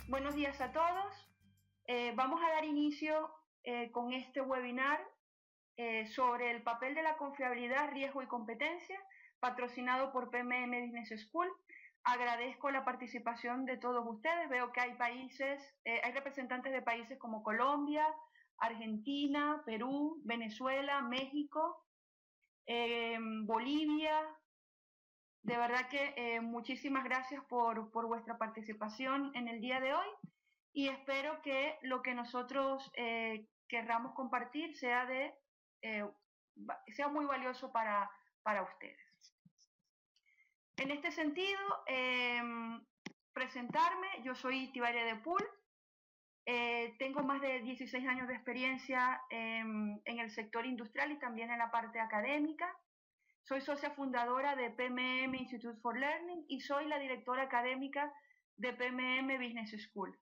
Buenos días a todos. Vamos a dar inicio con este webinar sobre el papel de la confiabilidad, riesgo y competencia, patrocinado por PMM Business School. Agradezco la participación de todos ustedes. Veo que hay hay representantes de países como Colombia, Argentina, Perú, Venezuela, México, Bolivia. De verdad que muchísimas gracias por vuestra participación en el día de hoy y espero que lo que nosotros querramos compartir sea muy valioso para ustedes. En este sentido, presentarme, yo soy Tibaria de Pool, tengo más de 16 años de experiencia en el sector industrial y también en la parte académica. Soy socia fundadora de PMM Institute for Learning y soy la directora académica de PMM Business School.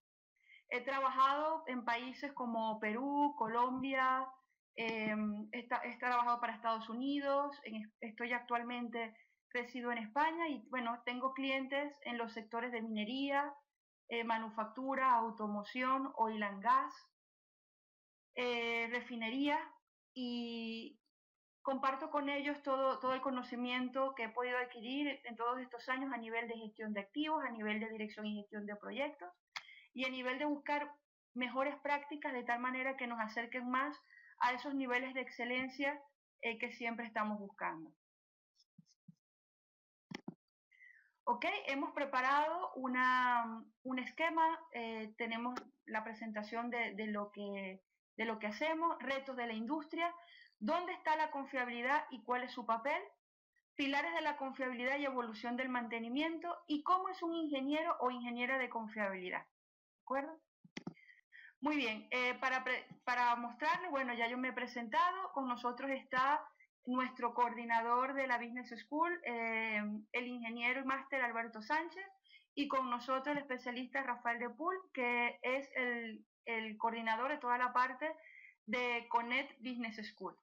He trabajado en países como Perú, Colombia, he trabajado para Estados Unidos, resido en España y bueno, tengo clientes en los sectores de minería, manufactura, automoción, oil and gas, refinería y comparto con ellos todo el conocimiento que he podido adquirir en todos estos años a nivel de gestión de activos, a nivel de dirección y gestión de proyectos y a nivel de buscar mejores prácticas de tal manera que nos acerquen más a esos niveles de excelencia que siempre estamos buscando. Ok, hemos preparado un esquema, tenemos la presentación de lo que hacemos, retos de la industria, dónde está la confiabilidad y cuál es su papel, pilares de la confiabilidad y evolución del mantenimiento y cómo es un ingeniero o ingeniera de confiabilidad. ¿De acuerdo? Muy bien, para mostrarles, bueno, ya yo me he presentado, con nosotros está nuestro coordinador de la Business School, el ingeniero y máster Alberto Sánchez, y con nosotros el especialista Rafael de Pool, que es el coordinador de toda la parte de Connect Business School.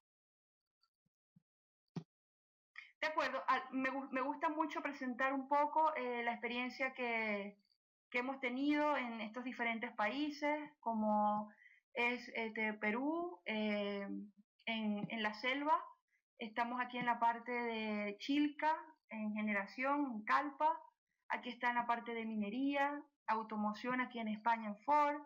De acuerdo, me gusta mucho presentar un poco la experiencia que hemos tenido en estos diferentes países, como es Perú, en la selva, estamos aquí en la parte de Chilca, en generación, en Calpa, aquí está en la parte de minería, automoción aquí en España en Ford,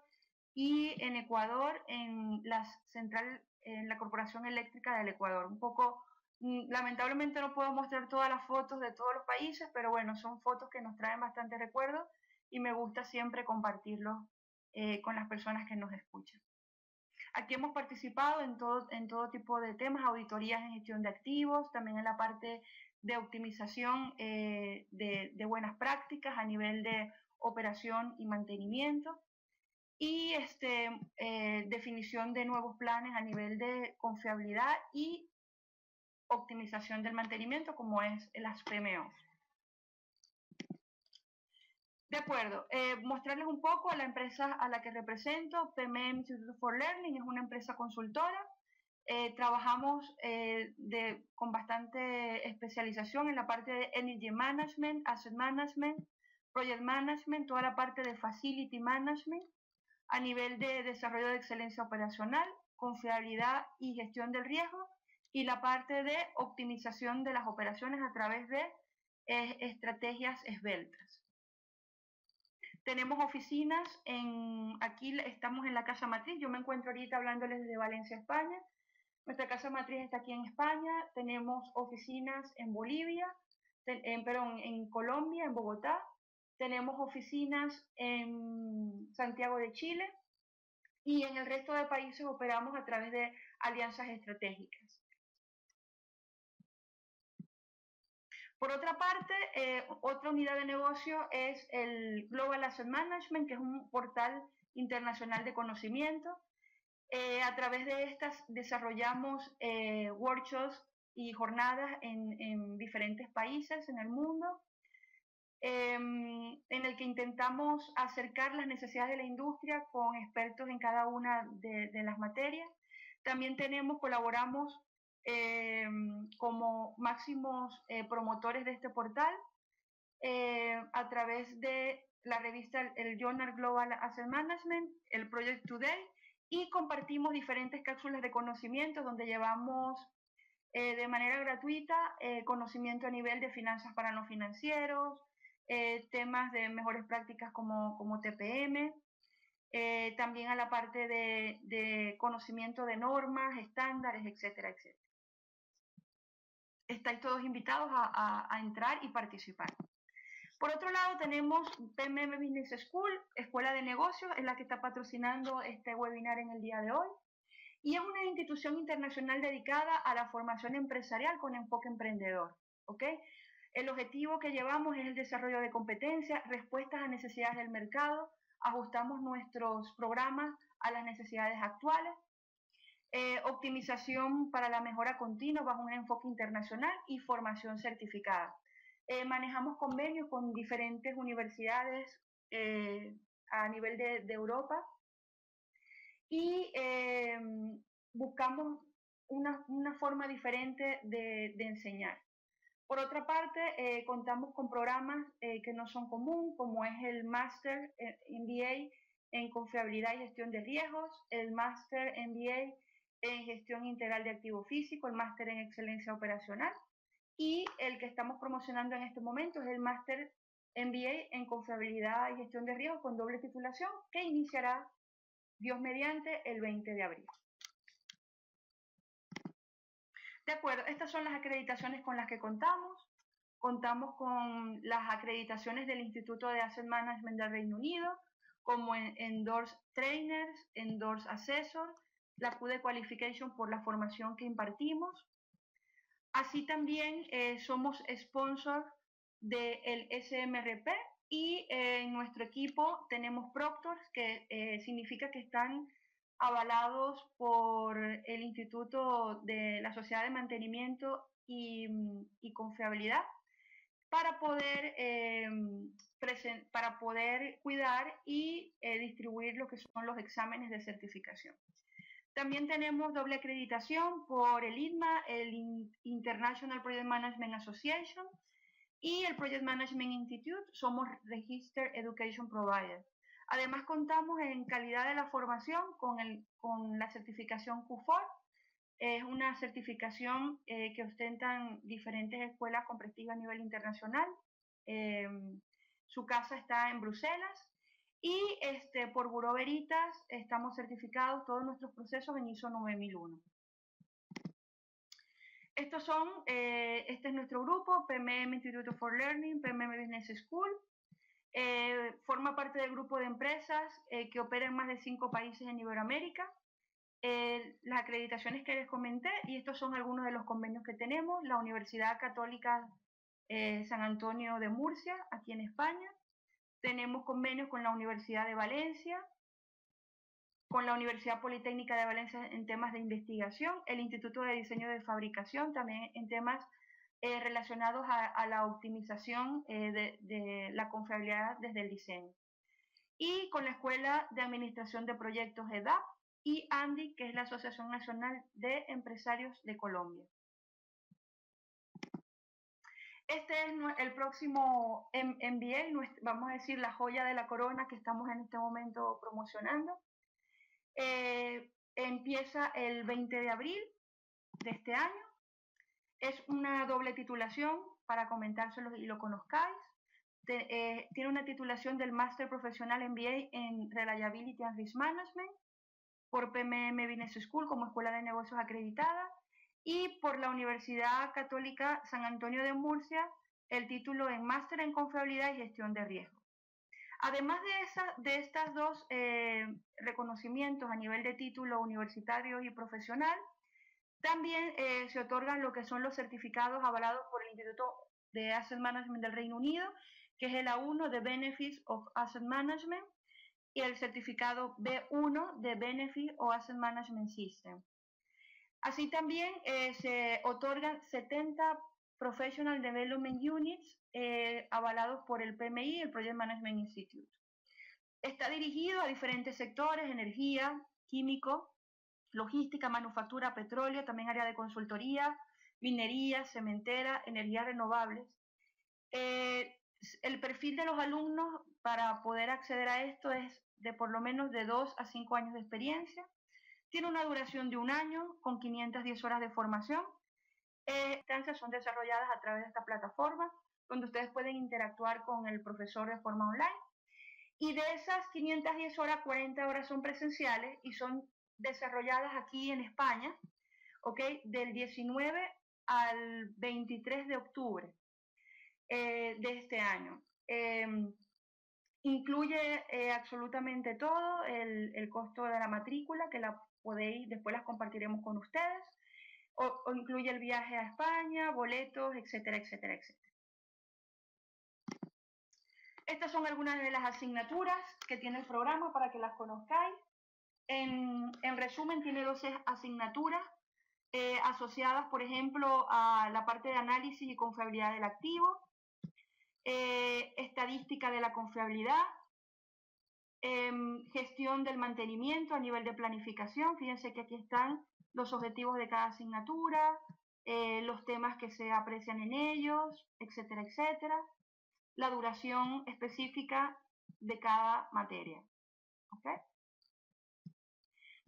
y en Ecuador en la Corporación Eléctrica del Ecuador. Un poco, lamentablemente no puedo mostrar todas las fotos de todos los países, pero bueno, son fotos que nos traen bastante recuerdos y me gusta siempre compartirlo con las personas que nos escuchan. Aquí hemos participado en todo tipo de temas, auditorías en gestión de activos, también en la parte de optimización de buenas prácticas a nivel de operación y mantenimiento y definición de nuevos planes a nivel de confiabilidad y optimización del mantenimiento, como es las PMO. De acuerdo, mostrarles un poco a la empresa a la que represento. PMM Institute for Learning es una empresa consultora. Trabajamos con bastante especialización en la parte de Energy Management, Asset Management, Project Management, toda la parte de Facility Management, a nivel de desarrollo de excelencia operacional, confiabilidad y gestión del riesgo, y la parte de optimización de las operaciones a través de estrategias esbeltas. Tenemos oficinas, aquí estamos en la casa matriz, yo me encuentro ahorita hablándoles desde Valencia, España. Nuestra casa matriz está aquí en España, tenemos oficinas en Bolivia, en Colombia, en Bogotá, tenemos oficinas en Santiago de Chile y en el resto de países operamos a través de alianzas estratégicas. Por otra parte, otra unidad de negocio es el Global Asset Management, que es un portal internacional de conocimiento. A través de estas desarrollamos workshops y jornadas en diferentes países en el mundo, en el que intentamos acercar las necesidades de la industria con expertos en cada una de las materias. También colaboramos como máximos promotores de este portal a través de la revista, el Journal Global Asset Management, el Project Today, y compartimos diferentes cápsulas de conocimiento donde llevamos de manera gratuita conocimiento a nivel de finanzas para no financieros, temas de mejores prácticas como TPM, también a la parte de conocimiento de normas, estándares, etcétera, etcétera. Estáis todos invitados a entrar y participar. Por otro lado, tenemos PMM Business School, Escuela de Negocios, es la que está patrocinando este webinar en el día de hoy. Y es una institución internacional dedicada a la formación empresarial con enfoque emprendedor. ¿Okay? El objetivo que llevamos es el desarrollo de competencias, respuestas a necesidades del mercado, ajustamos nuestros programas a las necesidades actuales, optimización para la mejora continua bajo un enfoque internacional y formación certificada. Manejamos convenios con diferentes universidades a nivel de Europa y buscamos una forma diferente de enseñar. Por otra parte, contamos con programas que no son comunes, como es el Master MBA en Confiabilidad y Gestión de Riesgos, el Master MBA en Gestión Integral de Activo Físico, el Máster en Excelencia Operacional, y el que estamos promocionando en este momento es el Master MBA en Confiabilidad y Gestión de Riesgos con doble titulación, que iniciará, Dios mediante, el 20 de abril. De acuerdo, estas son las acreditaciones con las que contamos. Contamos con las acreditaciones del Instituto de Asset Management del Reino Unido, como Endorse Trainers, Endorse Assessor, la QD Qualification por la formación que impartimos. Así también somos sponsor del SMRP y en nuestro equipo tenemos proctors, que significa que están avalados por el Instituto de la Sociedad de Mantenimiento y Confiabilidad para poder cuidar y distribuir lo que son los exámenes de certificación. También tenemos doble acreditación por el ITMA, el International Project Management Association y el Project Management Institute. Somos Registered Education Provider. Además, contamos en calidad de la formación con la certificación QFOR. Es una certificación que ostentan diferentes escuelas con prestigio a nivel internacional. Su casa está en Bruselas. Y por Bureau Veritas estamos certificados todos nuestros procesos en ISO 9001. Este es nuestro grupo, PMM Institute for Learning, PMM Business School. Forma parte del grupo de empresas que opera en más de 5 países en Iberoamérica. Las acreditaciones que les comenté, y estos son algunos de los convenios que tenemos: la Universidad Católica San Antonio de Murcia, aquí en España. Tenemos convenios con la Universidad de Valencia, con la Universidad Politécnica de Valencia en temas de investigación, el Instituto de Diseño de Fabricación también en temas relacionados a la optimización de la confiabilidad desde el diseño. Y con la Escuela de Administración de Proyectos EDAP y ANDI, que es la Asociación Nacional de Empresarios de Colombia. Este es el próximo MBA, vamos a decir la joya de la corona que estamos en este momento promocionando. Empieza el 20 de abril de este año. Es una doble titulación, para comentárselo y lo conozcáis. Tiene una titulación del Máster Profesional MBA en Reliability and Risk Management por PMM Business School como Escuela de Negocios acreditada, y por la Universidad Católica San Antonio de Murcia el título en Máster en Confiabilidad y Gestión de Riesgo. Además de estos dos reconocimientos a nivel de título universitario y profesional, también se otorgan lo que son los certificados avalados por el Instituto de Asset Management del Reino Unido, que es el A1 de Benefits of Asset Management y el certificado B1 de Benefits of Asset Management System. Así también se otorgan 70 Professional Development Units avalados por el PMI, el Project Management Institute. Está dirigido a diferentes sectores: energía, químico, logística, manufactura, petróleo, también área de consultoría, minería, cementera, energías renovables. El perfil de los alumnos para poder acceder a esto es de por lo menos de 2 a 5 años de experiencia. Tiene una duración de 1 año con 510 horas de formación. Instancias son desarrolladas a través de esta plataforma, donde ustedes pueden interactuar con el profesor de forma online. Y de esas 510 horas, 40 horas son presenciales y son desarrolladas aquí en España, ¿ok? Del 19 al 23 de octubre de este año. Incluye absolutamente todo, el costo de la matrícula, que la podéis, después las compartiremos con ustedes, o incluye el viaje a España, boletos, etcétera, etcétera, etcétera. Estas son algunas de las asignaturas que tiene el programa para que las conozcáis. En resumen, tiene 12 asignaturas asociadas, por ejemplo, a la parte de análisis y confiabilidad del activo, estadística de la confiabilidad, gestión del mantenimiento a nivel de planificación. Fíjense que aquí están los objetivos de cada asignatura, los temas que se aprecian en ellos, etcétera, etcétera. La duración específica de cada materia. ¿Okay?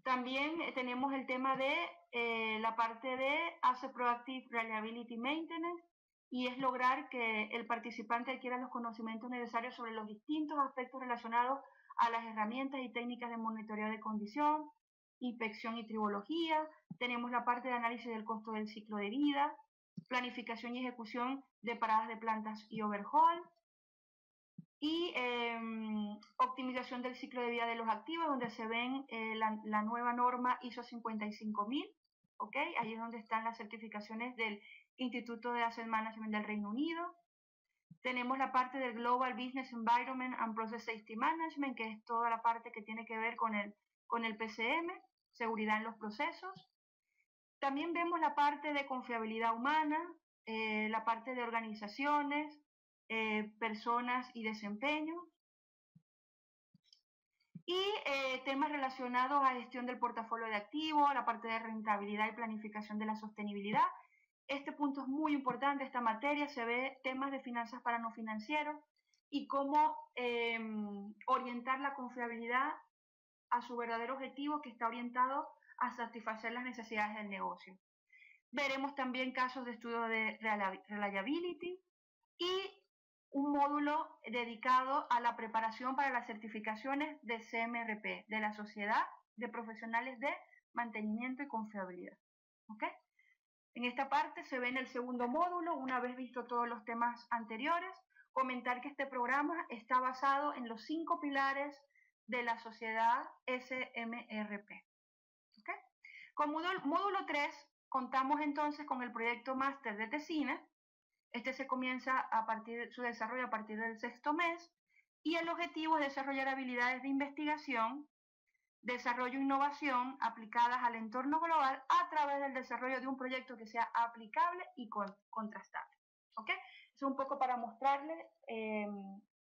También tenemos el tema de la parte de Asset Proactive Reliability Maintenance, y es lograr que el participante adquiera los conocimientos necesarios sobre los distintos aspectos relacionados a las herramientas y técnicas de monitoreo de condición, inspección y tribología. Tenemos la parte de análisis del costo del ciclo de vida, planificación y ejecución de paradas de plantas y overhaul, y optimización del ciclo de vida de los activos, donde se ven la nueva norma ISO 55000, ¿ok? Ahí es donde están las certificaciones del Instituto de Asset Management del Reino Unido. Tenemos la parte del Global Business Environment and Process Safety Management, que es toda la parte que tiene que ver con el PCM, seguridad en los procesos. También vemos la parte de confiabilidad humana, la parte de organizaciones, personas y desempeño, y temas relacionados a gestión del portafolio de activos, la parte de rentabilidad y planificación de la sostenibilidad. Este punto es muy importante, esta materia se ve temas de finanzas para no financieros y cómo orientar la confiabilidad a su verdadero objetivo, que está orientado a satisfacer las necesidades del negocio. Veremos también casos de estudio de reliability y un módulo dedicado a la preparación para las certificaciones de CMRP, de la Sociedad de Profesionales de Mantenimiento y Confiabilidad. ¿Okay? En esta parte se ve en el segundo módulo, una vez visto todos los temas anteriores, comentar que este programa está basado en los 5 pilares de la sociedad SMRP. ¿Okay? Con módulo 3 contamos entonces con el proyecto máster de Tesina. Este se comienza su desarrollo a partir del 6º mes, y el objetivo es desarrollar habilidades de investigación, desarrollo e innovación aplicadas al entorno global a través del desarrollo de un proyecto que sea aplicable y contrastable. ¿Okay? Es un poco para mostrarles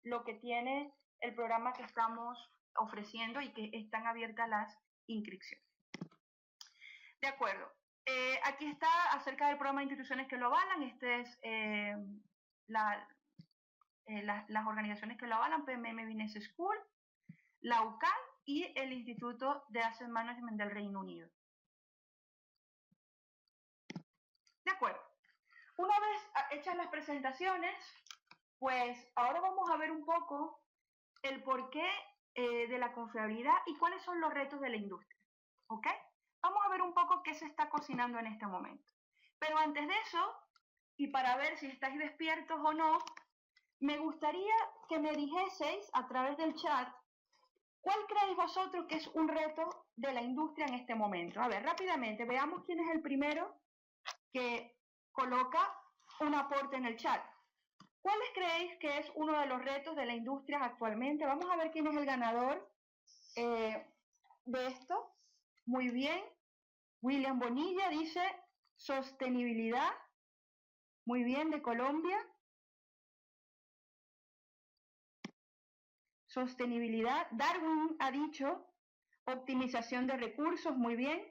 lo que tiene el programa que estamos ofreciendo y que están abiertas las inscripciones. De acuerdo. Aquí está acerca del programa de instituciones que lo avalan. Este es las organizaciones que lo avalan: PMM Business School, la UCAL y el Instituto de Asset Management del Reino Unido. De acuerdo. Una vez hechas las presentaciones, pues ahora vamos a ver un poco el porqué de la confiabilidad y cuáles son los retos de la industria. ¿Ok? Vamos a ver un poco qué se está cocinando en este momento. Pero antes de eso, y para ver si estáis despiertos o no, me gustaría que me dijeseis a través del chat cuál creéis vosotros que es un reto de la industria en este momento. A ver, rápidamente, veamos quién es el primero que coloca un aporte en el chat. ¿Cuáles creéis que es uno de los retos de la industria actualmente? Vamos a ver quién es el ganador de esto. Muy bien. William Bonilla dice sostenibilidad. Muy bien, de Colombia. Sostenibilidad. Darwin ha dicho optimización de recursos. Muy bien.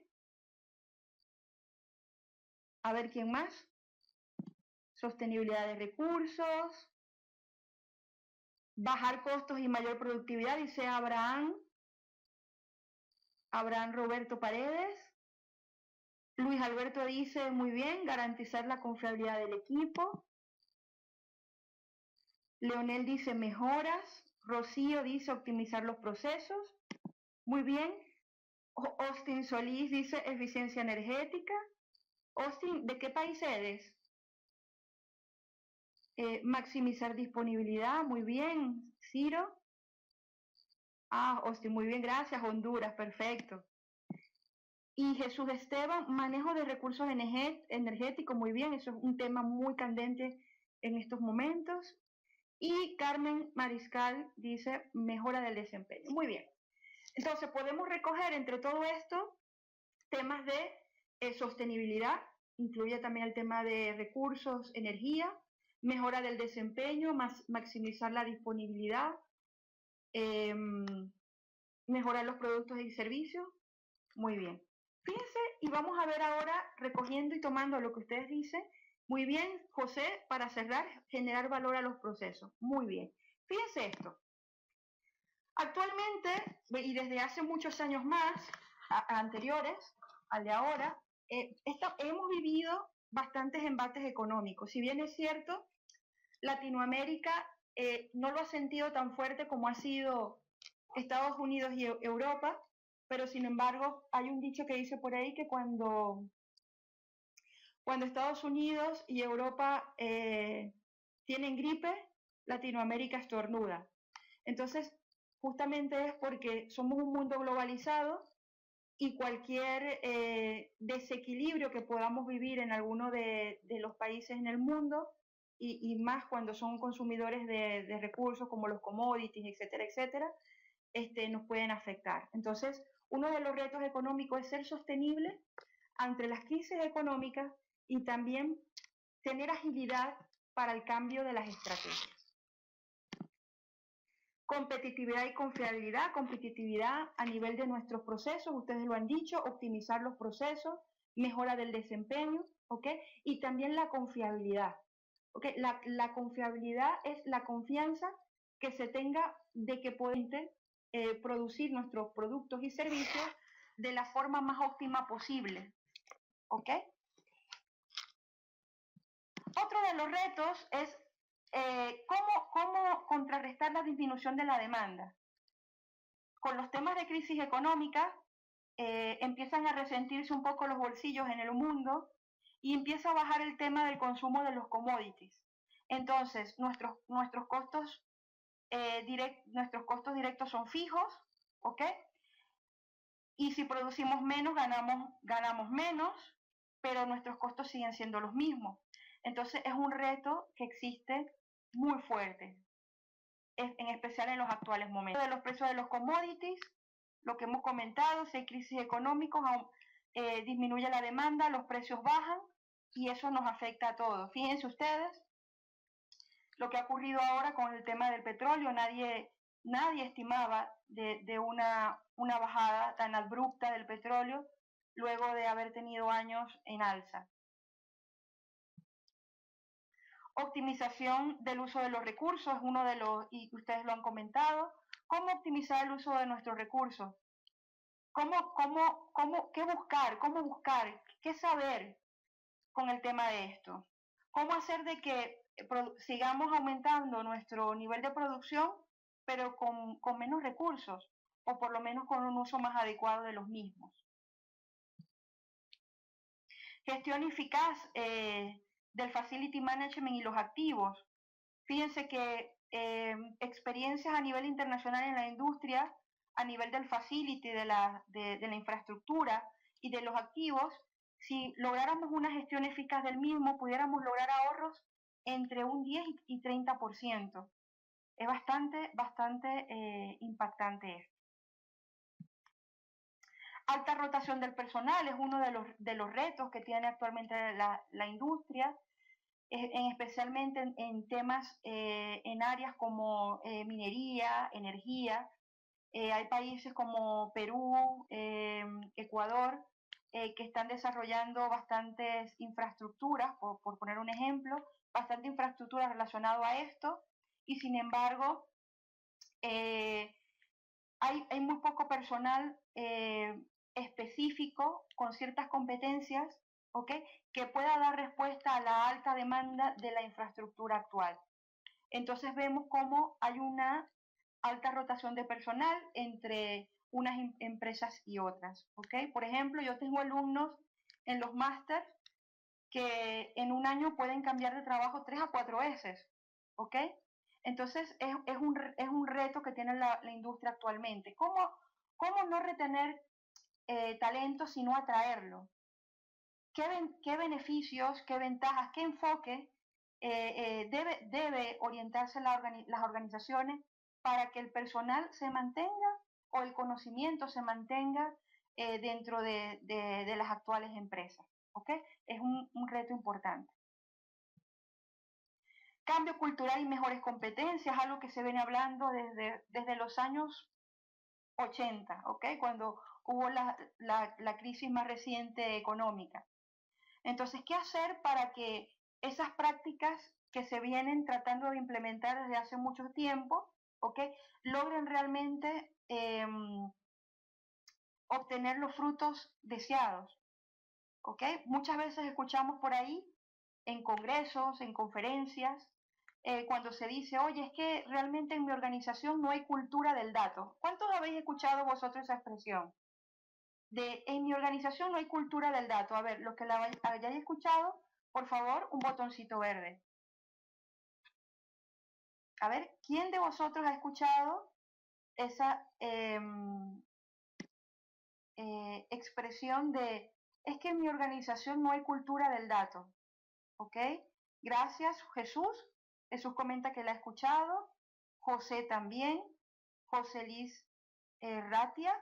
A ver quién más. Sostenibilidad de recursos. Bajar costos y mayor productividad, dice Abraham Roberto Paredes. Luis Alberto dice, muy bien, garantizar la confiabilidad del equipo. Leonel dice, mejoras. Rocío dice, optimizar los procesos. Muy bien. Austin Solís dice, eficiencia energética. Austin, ¿de qué país eres? Maximizar disponibilidad, muy bien. Ciro. Austin, muy bien, gracias. Honduras, perfecto. Y Jesús Esteban, manejo de recursos energéticos, muy bien, eso es un tema muy candente en estos momentos. Y Carmen Mariscal dice, mejora del desempeño. Muy bien. Entonces, podemos recoger entre todo esto temas de sostenibilidad, incluye también el tema de recursos, energía, mejora del desempeño, maximizar la disponibilidad, mejorar los productos y servicios. Muy bien. Fíjense, y vamos a ver ahora, recogiendo y tomando lo que ustedes dicen. Muy bien, José, para cerrar, generar valor a los procesos. Muy bien. Fíjense esto. Actualmente, y desde hace muchos años más, anteriores al de ahora, hemos vivido bastantes embates económicos. Si bien es cierto, Latinoamérica no lo ha sentido tan fuerte como ha sido Estados Unidos y Europa, pero sin embargo hay un dicho que dice por ahí que cuando Estados Unidos y Europa tienen gripe, Latinoamérica estornuda. Entonces, justamente es porque somos un mundo globalizado y cualquier desequilibrio que podamos vivir en alguno de los países en el mundo, y más cuando son consumidores de recursos como los commodities, etcétera, etcétera, nos pueden afectar. Entonces, uno de los retos económicos es ser sostenible ante las crisis económicas y también tener agilidad para el cambio de las estrategias. Competitividad y confiabilidad, competitividad a nivel de nuestros procesos, ustedes lo han dicho, optimizar los procesos, mejora del desempeño, ¿ok? Y también la confiabilidad, ¿ok? La confiabilidad es la confianza que se tenga de que podemos producir nuestros productos y servicios de la forma más óptima posible, ¿ok? Otro de los retos es cómo contrarrestar la disminución de la demanda. Con los temas de crisis económica empiezan a resentirse un poco los bolsillos en el mundo y empieza a bajar el tema del consumo de los commodities. Entonces, nuestros costos directos son fijos, ¿ok? Y si producimos menos, ganamos menos, pero nuestros costos siguen siendo los mismos. Entonces es un reto que existe muy fuerte, en especial en los actuales momentos. De los precios de los commodities, lo que hemos comentado, si hay crisis económica, disminuye la demanda, los precios bajan y eso nos afecta a todos. Fíjense ustedes lo que ha ocurrido ahora con el tema del petróleo. Nadie estimaba de una bajada tan abrupta del petróleo luego de haber tenido años en alza. Optimización del uso de los recursos es uno de los, y ustedes lo han comentado. ¿Cómo optimizar el uso de nuestros recursos? ¿Qué buscar? ¿Cómo buscar? ¿Qué saber con el tema de esto? ¿Cómo hacer de que sigamos aumentando nuestro nivel de producción, pero con menos recursos, o por lo menos con un uso más adecuado de los mismos? Gestión eficaz del facility management y los activos. Fíjense que experiencias a nivel internacional en la industria, a nivel del facility, de la infraestructura y de los activos, si lográramos una gestión eficaz del mismo, pudiéramos lograr ahorros entre un 10 y 30%. Es bastante impactante esto. Alta rotación del personal es uno de los retos que tiene actualmente la industria, especialmente en temas, en áreas como minería, energía. Hay países como Perú, Ecuador, que están desarrollando bastantes infraestructuras, por poner un ejemplo, bastante infraestructura relacionada a esto, y sin embargo Hay muy poco personal específico con ciertas competencias, ¿ok? Que pueda dar respuesta a la alta demanda de la infraestructura actual. Entonces vemos cómo hay una alta rotación de personal entre unas empresas y otras, ¿ok? Por ejemplo, yo tengo alumnos en los másters que en un año pueden cambiar de trabajo 3 a 4 veces, ¿ok? Entonces es un reto que tiene la industria actualmente. ¿Cómo no retener talento sino atraerlo? ¿Qué beneficios, qué ventajas, qué enfoque debe orientarse las organizaciones para que el personal se mantenga o el conocimiento se mantenga dentro de las actuales empresas? ¿Ok? Es un reto importante. Cambio cultural y mejores competencias, algo que se viene hablando desde los años 80, ¿ok? Cuando hubo la crisis más reciente económica. Entonces, ¿qué hacer para que esas prácticas que se vienen tratando de implementar desde hace mucho tiempo, ¿ok? Logren realmente obtener los frutos deseados, ¿ok? Muchas veces escuchamos por ahí en congresos, en conferencias, cuando se dice, oye, es que realmente en mi organización no hay cultura del dato. ¿Cuántos habéis escuchado vosotros esa expresión? En mi organización no hay cultura del dato. A ver, los que la hayáis escuchado, por favor, un botoncito verde. A ver, ¿quién de vosotros ha escuchado esa expresión de, es que en mi organización no hay cultura del dato? ¿Ok? Gracias, Jesús. Jesús comenta que la ha escuchado. José también. José Liz Ratia,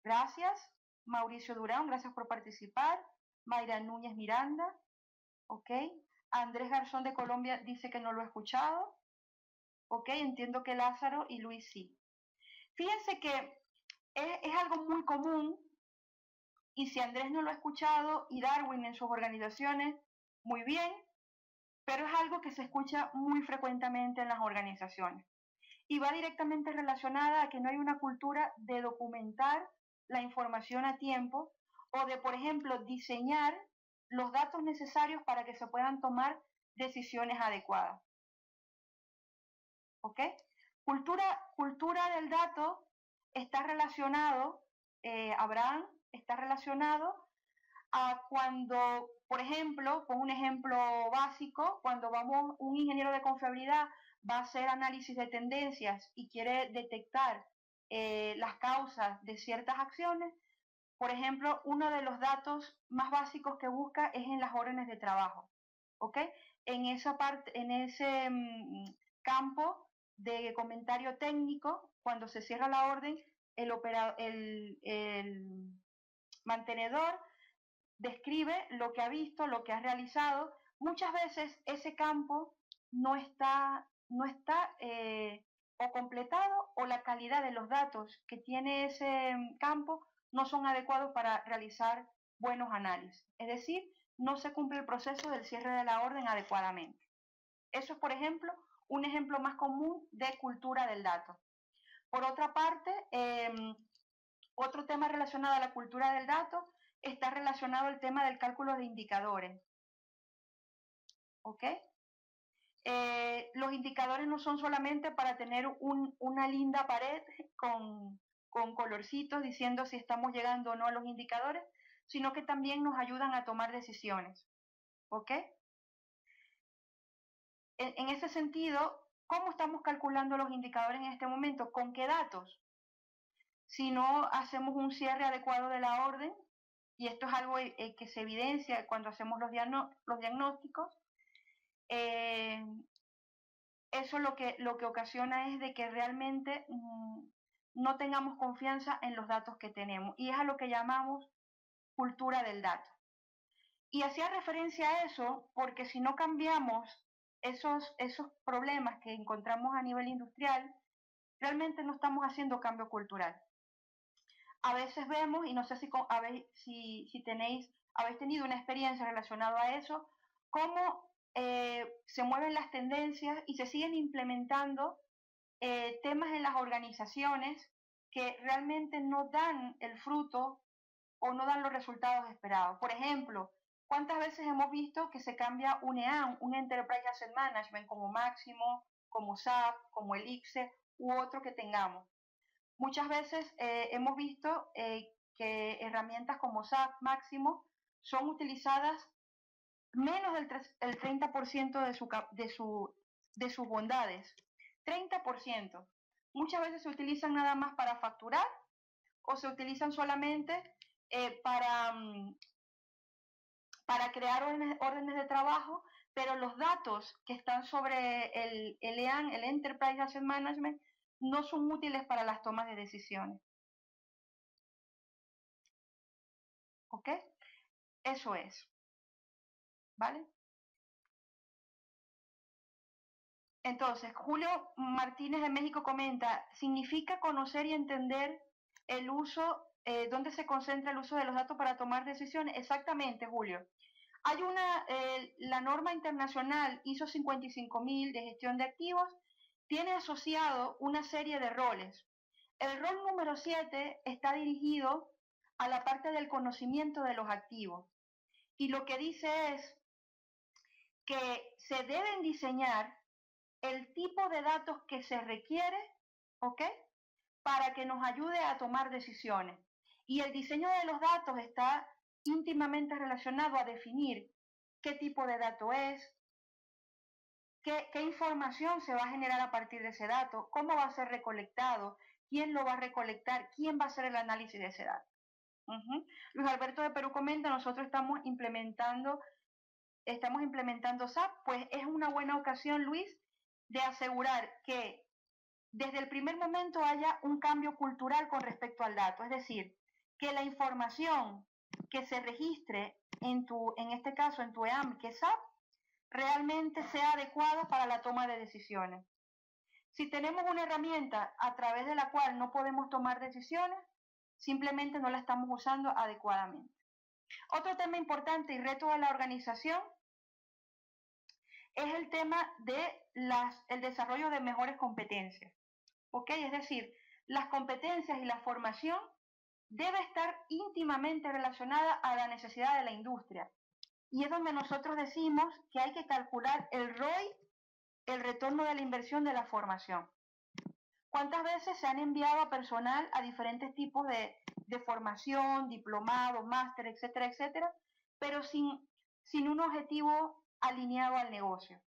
gracias. Mauricio Durán, gracias por participar. Mayra Núñez Miranda, ok. Andrés Garzón de Colombia dice que no lo ha escuchado. Ok, entiendo que Lázaro y Luis sí. Fíjense que es algo muy común y si Andrés no lo ha escuchado y Darwin en sus organizaciones, muy bien, pero es algo que se escucha muy frecuentemente en las organizaciones y va directamente relacionada a que no hay una cultura de documentar la información a tiempo o de, por ejemplo, diseñar los datos necesarios para que se puedan tomar decisiones adecuadas. ¿Ok? Cultura del dato está relacionado, Abraham, está relacionado a cuando, por ejemplo, con un ejemplo básico, cuando un ingeniero de confiabilidad va a hacer análisis de tendencias y quiere detectar las causas de ciertas acciones, por ejemplo, uno de los datos más básicos que busca es en las órdenes de trabajo, ¿ok? En esa parte, en ese campo de comentario técnico, cuando se cierra la orden, el mantenedor describe lo que ha visto, lo que ha realizado. Muchas veces ese campo no está o completado o la calidad de los datos que tiene ese campo no son adecuados para realizar buenos análisis. Es decir, no se cumple el proceso del cierre de la orden adecuadamente. Eso es, por ejemplo, un ejemplo más común de cultura del dato. Por otra parte, otro tema relacionado a la cultura del dato está relacionado al tema del cálculo de indicadores. ¿Ok? Los indicadores no son solamente para tener una linda pared con colorcitos diciendo si estamos llegando o no a los indicadores, sino que también nos ayudan a tomar decisiones. ¿Ok? En ese sentido, ¿cómo estamos calculando los indicadores en este momento? ¿Con qué datos? Si no hacemos un cierre adecuado de la orden, y esto es algo que se evidencia cuando hacemos los diagnósticos, eso lo que ocasiona es de que realmente no tengamos confianza en los datos que tenemos, y es a lo que llamamos cultura del dato. Y hacía referencia a eso porque si no cambiamos esos problemas que encontramos a nivel industrial, realmente no estamos haciendo cambio cultural. A veces vemos, y no sé si habéis tenido una experiencia relacionada a eso, cómo se mueven las tendencias y se siguen implementando temas en las organizaciones que realmente no dan el fruto o no dan los resultados esperados. Por ejemplo, ¿cuántas veces hemos visto que se cambia un EAM, un Enterprise Asset Management, como Máximo, como SAP, como Elixir u otro que tengamos? Muchas veces hemos visto que herramientas como SAP, Máximo, son utilizadas menos del 30% de sus bondades. 30%. Muchas veces se utilizan nada más para facturar o se utilizan solamente para crear órdenes de trabajo, pero los datos que están sobre el EAN, el Enterprise Asset Management, no son útiles para las tomas de decisiones. ¿Ok? Eso es. ¿Vale? Entonces, Julio Martínez de México comenta, ¿significa conocer y entender el uso, dónde se concentra el uso de los datos para tomar decisiones? Exactamente, Julio. Hay la norma internacional ISO 55000 de gestión de activos, tiene asociado una serie de roles. El rol número 7 está dirigido a la parte del conocimiento de los activos. Y lo que dice es que se deben diseñar el tipo de datos que se requiere, ¿ok? Para que nos ayude a tomar decisiones. Y el diseño de los datos está íntimamente relacionado a definir qué tipo de dato es, qué información se va a generar a partir de ese dato, cómo va a ser recolectado, quién lo va a recolectar, quién va a hacer el análisis de ese dato. Luis Alberto de Perú comenta, nosotros estamos implementando SAP, pues es una buena ocasión, Luis, de asegurar que desde el primer momento haya un cambio cultural con respecto al dato, es decir, que la información que se registre en este caso en tu EAM, que es SAP, realmente sea adecuada para la toma de decisiones. Si tenemos una herramienta a través de la cual no podemos tomar decisiones, simplemente no la estamos usando adecuadamente. Otro tema importante y reto de la organización es el tema de el desarrollo de mejores competencias. ¿Ok? Es decir, las competencias y la formación debe estar íntimamente relacionada a la necesidad de la industria. Y es donde nosotros decimos que hay que calcular el ROI, el retorno de la inversión de la formación. ¿Cuántas veces se han enviado a personal a diferentes tipos de formación, diplomado, máster, etcétera, etcétera, pero sin un objetivo alineado al negocio?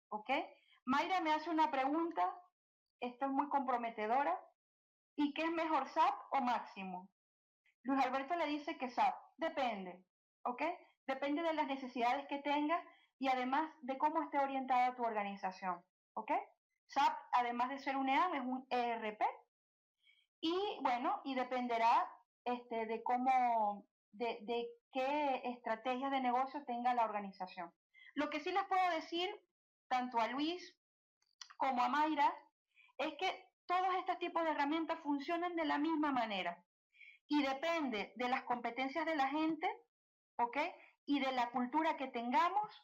¿Ok? Mayra me hace una pregunta, esta es muy comprometedora. ¿Y qué es mejor, SAP o Máximo? Luis Alberto le dice que SAP, depende, ¿ok? Depende de las necesidades que tengas y además de cómo esté orientada tu organización, ¿ok? SAP, además de ser un EAM, es un ERP y bueno, y dependerá de cómo, de qué estrategias de negocio tenga la organización. Lo que sí les puedo decir, tanto a Luis como a Mayra, es que todos estos tipos de herramientas funcionan de la misma manera y depende de las competencias de la gente, ¿ok? Y de la cultura que tengamos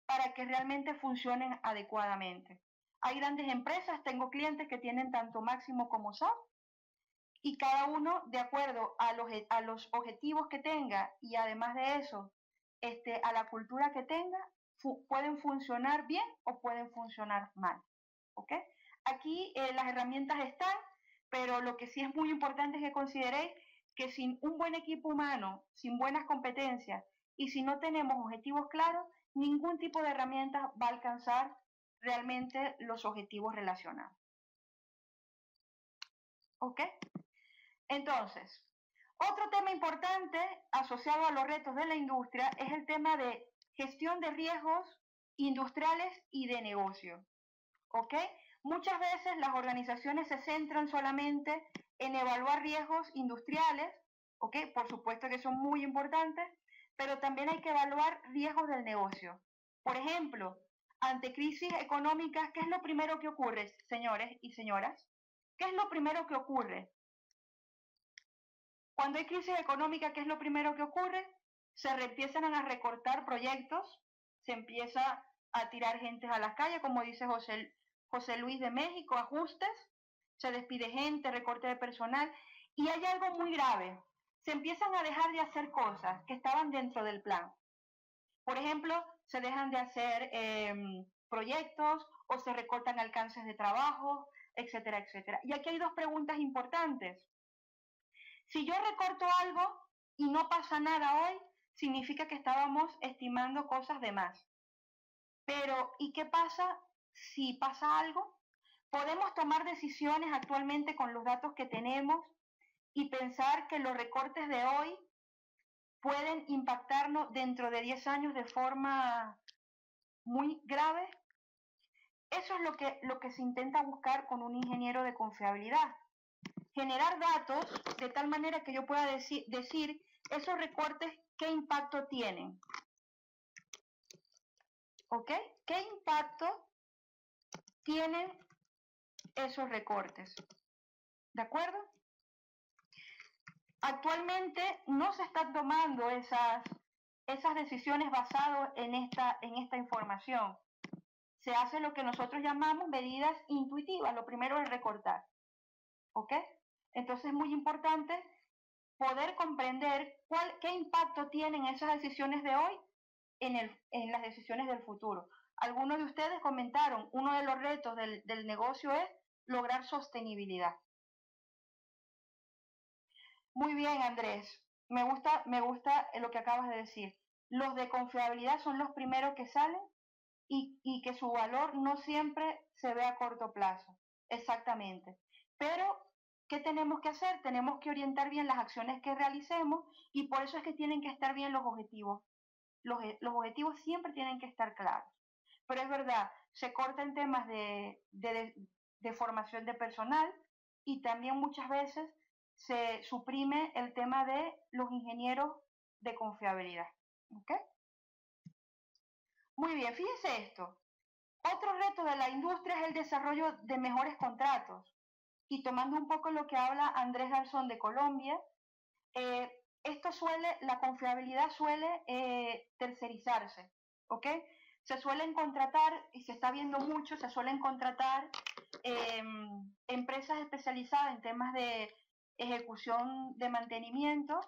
para que realmente funcionen adecuadamente. Hay grandes empresas, tengo clientes que tienen tanto Máximo como SAP y cada uno de acuerdo a los objetivos que tenga y además de eso, a la cultura que tenga, pueden funcionar bien o pueden funcionar mal, ¿ok? Aquí las herramientas están, pero lo que sí es muy importante es que consideréis que sin un buen equipo humano, sin buenas competencias y si no tenemos objetivos claros, ningún tipo de herramienta va a alcanzar realmente los objetivos relacionados. ¿Ok? Entonces, otro tema importante asociado a los retos de la industria es el tema de gestión de riesgos industriales y de negocio. ¿Ok? Muchas veces las organizaciones se centran solamente en evaluar riesgos industriales, ¿ok? Por supuesto que son muy importantes, pero también hay que evaluar riesgos del negocio. Por ejemplo, ante crisis económicas, ¿qué es lo primero que ocurre, señores y señoras? ¿Qué es lo primero que ocurre? Cuando hay crisis económica, ¿qué es lo primero que ocurre? Se empiezan a recortar proyectos, se empieza a tirar gente a las calles, como dice José Luis de México, ajustes, se despide gente, recorte de personal, y hay algo muy grave. Se empiezan a dejar de hacer cosas que estaban dentro del plan. Por ejemplo, se dejan de hacer proyectos o se recortan alcances de trabajo, etcétera, etcétera. Y aquí hay dos preguntas importantes. Si yo recorto algo y no pasa nada hoy, significa que estábamos estimando cosas de más. Pero, ¿y qué pasa si pasa algo? Podemos tomar decisiones actualmente con los datos que tenemos y pensar que los recortes de hoy pueden impactarnos dentro de 10 años de forma muy grave. Eso es lo que se intenta buscar con un ingeniero de confiabilidad. Generar datos de tal manera que yo pueda decir esos recortes qué impacto tienen. ¿Ok? ¿Qué impacto tienen esos recortes? ¿De acuerdo? Actualmente no se están tomando esas decisiones basadas en esta información. Se hace lo que nosotros llamamos medidas intuitivas. Lo primero es recortar. ¿Ok? Entonces es muy importante poder comprender qué impacto tienen esas decisiones de hoy en las decisiones del futuro. Algunos de ustedes comentaron, uno de los retos del negocio es lograr sostenibilidad. Muy bien, Andrés. Me gusta lo que acabas de decir. Los de confiabilidad son los primeros que salen y que su valor no siempre se ve a corto plazo. Exactamente. Pero, ¿qué tenemos que hacer? Tenemos que orientar bien las acciones que realicemos y por eso es que tienen que estar bien los objetivos. Los objetivos siempre tienen que estar claros. Pero es verdad, se cortan temas de formación de personal y también muchas veces se suprime el tema de los ingenieros de confiabilidad. ¿Ok? Muy bien, fíjense esto. Otro reto de la industria es el desarrollo de mejores contratos. Y tomando un poco lo que habla Andrés Garzón de Colombia, la confiabilidad suele tercerizarse, ¿ok? Se suelen contratar, y se está viendo mucho, se suelen contratar empresas especializadas en temas de ejecución de mantenimiento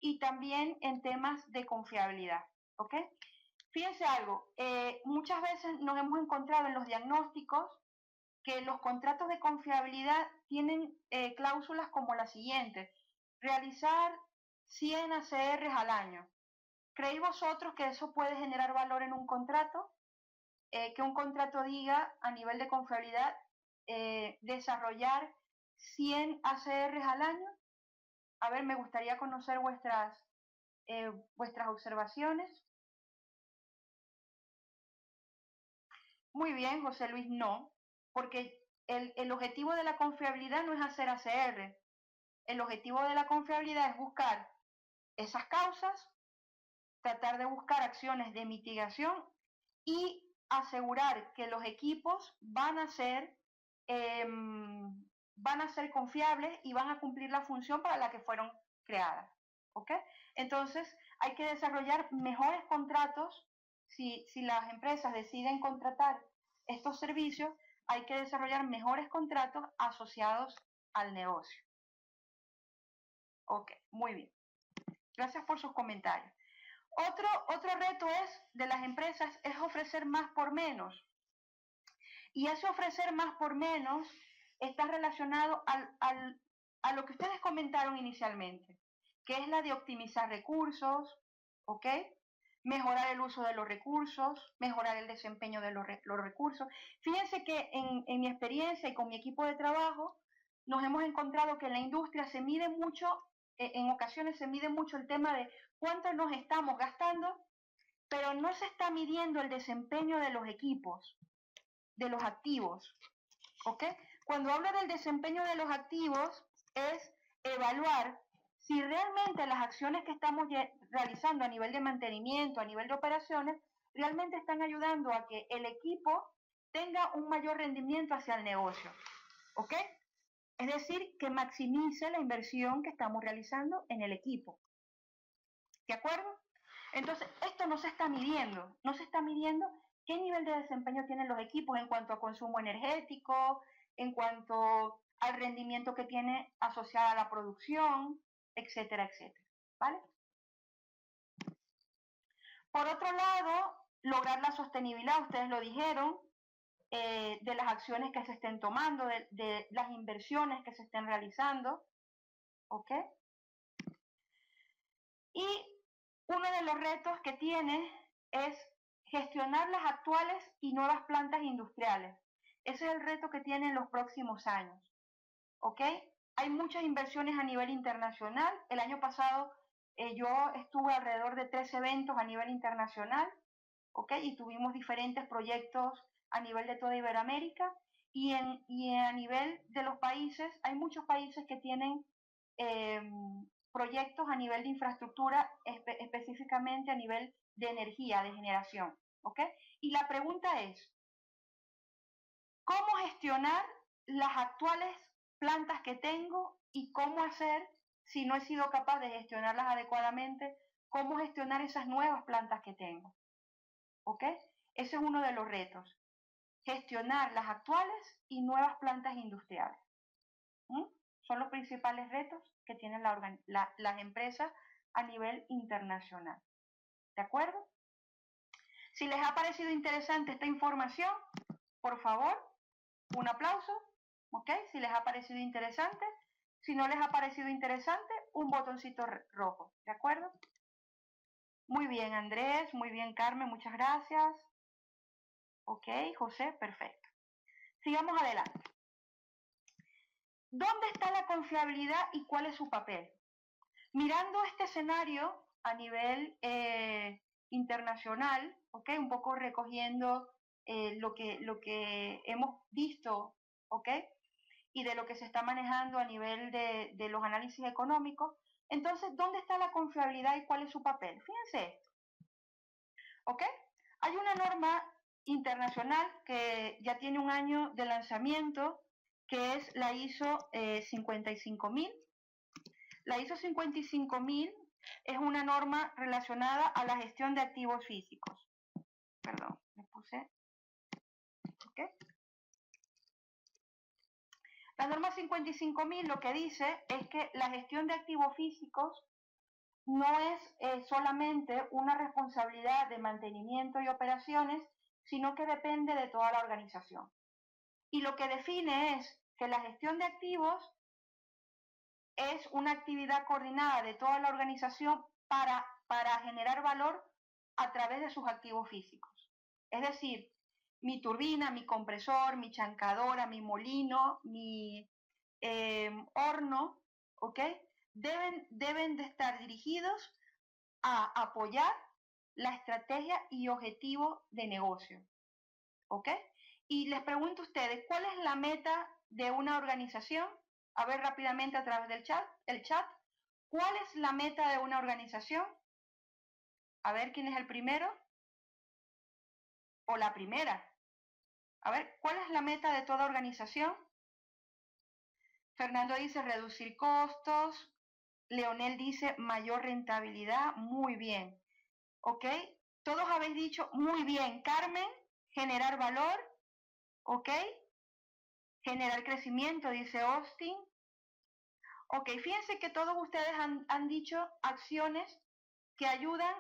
y también en temas de confiabilidad, ¿ok? Fíjense algo, muchas veces nos hemos encontrado en los diagnósticos que los contratos de confiabilidad tienen cláusulas como la siguiente: realizar 100 ACRs al año. ¿Creéis vosotros que eso puede generar valor en un contrato? Que un contrato diga a nivel de confiabilidad desarrollar 100 ACRs al año. A ver, me gustaría conocer vuestras observaciones. Muy bien, José Luis, no, porque el objetivo de la confiabilidad no es hacer ACR. El objetivo de la confiabilidad es buscar esas causas, tratar de buscar acciones de mitigación y asegurar que los equipos van a ser confiables y van a cumplir la función para la que fueron creadas. ¿Ok? Entonces, hay que desarrollar mejores contratos. Si las empresas deciden contratar estos servicios, hay que desarrollar mejores contratos asociados al negocio. Ok, muy bien. Gracias por sus comentarios. Otro reto de las empresas es ofrecer más por menos. Y ese ofrecer más por menos está relacionado a lo que ustedes comentaron inicialmente, que es la de optimizar recursos, ¿ok? Mejorar el uso de los recursos, mejorar el desempeño de los recursos. Fíjense que en mi experiencia y con mi equipo de trabajo, nos hemos encontrado que en la industria se mide mucho, en ocasiones se mide mucho el tema de cuánto nos estamos gastando, pero no se está midiendo el desempeño de los equipos, de los activos, ¿ok? Cuando hablo del desempeño de los activos, es evaluar si realmente las acciones que estamos realizando a nivel de mantenimiento, a nivel de operaciones, realmente están ayudando a que el equipo tenga un mayor rendimiento hacia el negocio, ¿ok? Es decir, que maximice la inversión que estamos realizando en el equipo. ¿De acuerdo? Entonces, esto no se está midiendo qué nivel de desempeño tienen los equipos en cuanto a consumo energético, en cuanto al rendimiento que tiene asociada a la producción, etcétera, etcétera, ¿vale? Por otro lado, lograr la sostenibilidad, ustedes lo dijeron, de las acciones que se estén tomando, de las inversiones que se estén realizando, ¿ok? Y uno de los retos que tiene es gestionar las actuales y nuevas plantas industriales. Ese es el reto que tiene en los próximos años, ¿ok? Hay muchas inversiones a nivel internacional. El año pasado yo estuve alrededor de 3 eventos a nivel internacional, ¿ok? Y tuvimos diferentes proyectos a nivel de toda Iberoamérica y a nivel de los países, hay muchos países que tienen proyectos a nivel de infraestructura, específicamente a nivel de energía, de generación, ¿ok? Y la pregunta es, ¿cómo gestionar las actuales plantas que tengo y cómo hacer, si no he sido capaz de gestionarlas adecuadamente, cómo gestionar esas nuevas plantas que tengo? ¿Ok? Ese es uno de los retos. Gestionar las actuales y nuevas plantas industriales. Son los principales retos que tienen las empresas a nivel internacional. ¿De acuerdo? Si les ha parecido interesante esta información, por favor, un aplauso. ¿Ok? Si les ha parecido interesante. Si no les ha parecido interesante, un botoncito rojo. ¿De acuerdo? Muy bien, Andrés. Muy bien, Carmen. Muchas gracias. Ok, José, perfecto. Sigamos adelante. ¿Dónde está la confiabilidad y cuál es su papel? Mirando este escenario a nivel internacional, ¿ok? Un poco recogiendo lo que hemos visto, ¿ok? Y de lo que se está manejando a nivel de los análisis económicos. Entonces, ¿dónde está la confiabilidad y cuál es su papel? Fíjense esto, ¿ok? Hay una norma internacional que ya tiene un año de lanzamiento, que es la ISO 55000. La ISO 55000 es una norma relacionada a la gestión de activos físicos. Perdón, me puse... ¿ok? La norma 55000 lo que dice es que la gestión de activos físicos no es solamente una responsabilidad de mantenimiento y operaciones, sino que depende de toda la organización. Y lo que define es que la gestión de activos es una actividad coordinada de toda la organización para generar valor a través de sus activos físicos. Es decir, mi turbina, mi compresor, mi chancadora, mi molino, mi horno, ¿ok? Deben de estar dirigidos a apoyar la estrategia y objetivo de negocio, ¿ok? Y les pregunto a ustedes, ¿cuál es la meta de una organización? A ver rápidamente a través del chat, ¿cuál es la meta de una organización? A ver quién es el primero o la primera. A ver, ¿cuál es la meta de toda organización? Fernando dice reducir costos. Leonel dice mayor rentabilidad. Muy bien. ¿Ok? Todos habéis dicho muy bien. Carmen, generar valor. ¿Ok? Generar crecimiento, dice Austin. Ok, fíjense que todos ustedes han dicho acciones que ayudan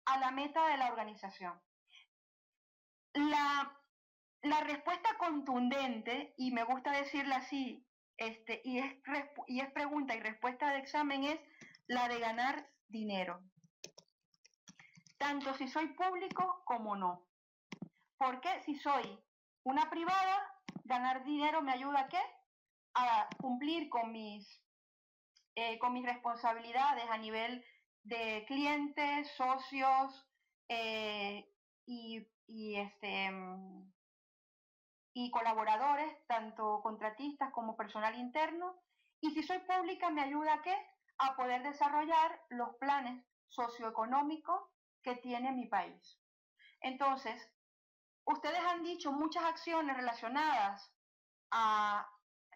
a la meta de la organización. La respuesta contundente, y me gusta decirla así, y es pregunta y respuesta de examen, es la de ganar dinero. Tanto si soy público como no. Porque si soy una privada, ganar dinero me ayuda ¿a qué? A cumplir con mis responsabilidades a nivel de clientes, socios y colaboradores, tanto contratistas como personal interno. Y si soy pública, me ayuda ¿a qué? A poder desarrollar los planes socioeconómicos que tiene mi país. Entonces, ustedes han dicho muchas acciones relacionadas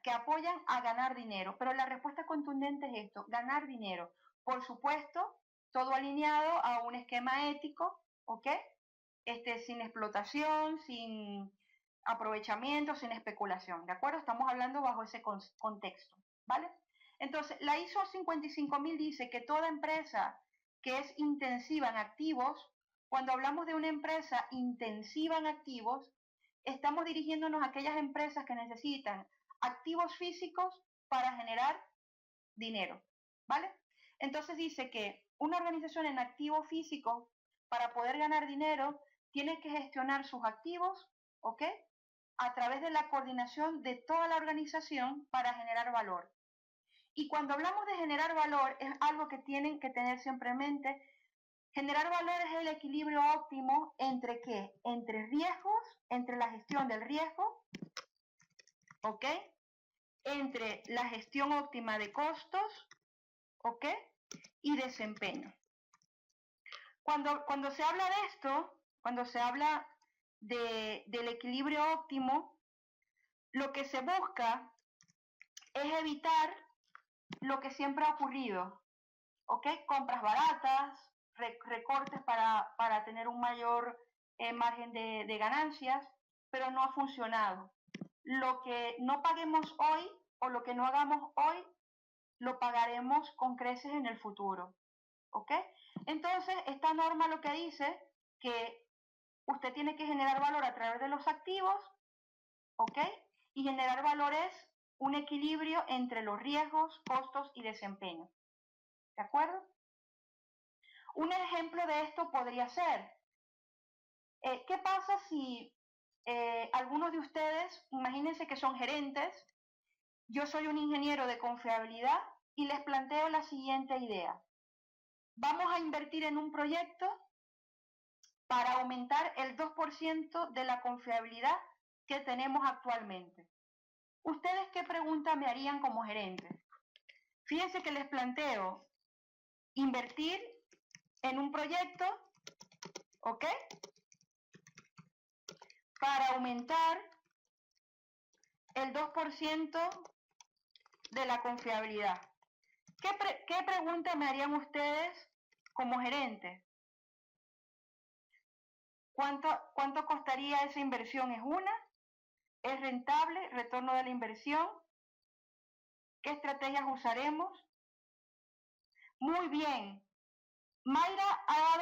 que apoyan a ganar dinero, pero la respuesta contundente es esto, ganar dinero. Por supuesto, todo alineado a un esquema ético, ¿ok? sin explotación, sin aprovechamiento, sin especulación, ¿de acuerdo? Estamos hablando bajo ese contexto, ¿vale? Entonces, la ISO 55000 dice que toda empresa que es intensiva en activos, cuando hablamos de una empresa intensiva en activos, estamos dirigiéndonos a aquellas empresas que necesitan activos físicos para generar dinero, ¿vale? Entonces dice que una organización en activo físico, para poder ganar dinero, tiene que gestionar sus activos, ¿ok? A través de la coordinación de toda la organización para generar valor. Y cuando hablamos de generar valor, es algo que tienen que tener siempre en mente. Generar valor es el equilibrio óptimo entre ¿qué? Entre riesgos, entre la gestión del riesgo, ¿ok? Entre la gestión óptima de costos, ¿ok? Y desempeño. Cuando se habla de esto, cuando se habla del equilibrio óptimo, lo que se busca es evitar lo que siempre ha ocurrido, ¿ok? Compras baratas, recortes para tener un mayor margen de ganancias, pero no ha funcionado. Lo que no paguemos hoy o lo que no hagamos hoy, lo pagaremos con creces en el futuro, ¿ok? Entonces, esta norma lo que dice que usted tiene que generar valor a través de los activos, ¿ok? Y generar valor es un equilibrio entre los riesgos, costos y desempeño, ¿de acuerdo? Un ejemplo de esto podría ser, ¿qué pasa si algunos de ustedes, imagínense que son gerentes, yo soy un ingeniero de confiabilidad y les planteo la siguiente idea. Vamos a invertir en un proyecto para aumentar el 2% de la confiabilidad que tenemos actualmente. ¿Ustedes qué pregunta me harían como gerentes? Fíjense que les planteo invertir en un proyecto, ¿ok? Para aumentar el 2% de la confiabilidad. ¿Qué pregunta me harían ustedes como gerentes? ¿Cuánto costaría esa inversión? ¿Es una? ¿Es rentable? ¿Retorno de la inversión? ¿Qué estrategias usaremos? Muy bien. Mayra ha dado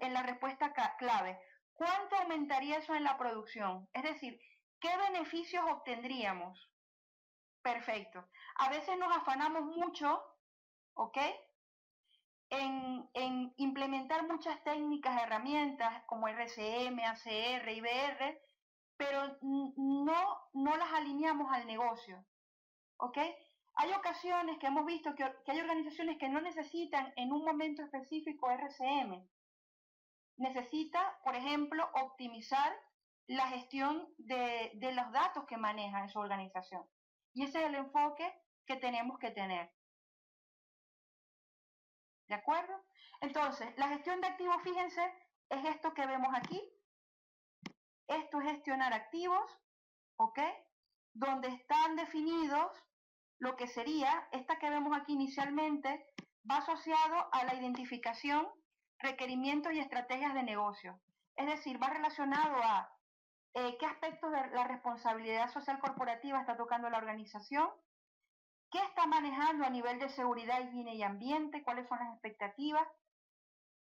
en la respuesta clave. ¿Cuánto aumentaría eso en la producción? Es decir, ¿qué beneficios obtendríamos? Perfecto. A veces nos afanamos mucho, ¿ok? En implementar muchas técnicas, herramientas como RCM, ACR, IBR, pero no las alineamos al negocio, ¿ok? Hay ocasiones que hemos visto que hay organizaciones que no necesitan en un momento específico RCM. Necesita, por ejemplo, optimizar la gestión de los datos que maneja en su organización. Y ese es el enfoque que tenemos que tener. ¿De acuerdo? Entonces, la gestión de activos, fíjense, es esto que vemos aquí. Esto es gestionar activos, ¿ok? Donde están definidos lo que sería, esta que vemos aquí inicialmente, va asociado a la identificación, requerimientos y estrategias de negocio. Es decir, va relacionado a qué aspectos de la responsabilidad social corporativa está tocando la organización, qué está manejando a nivel de seguridad, higiene y ambiente, cuáles son las expectativas,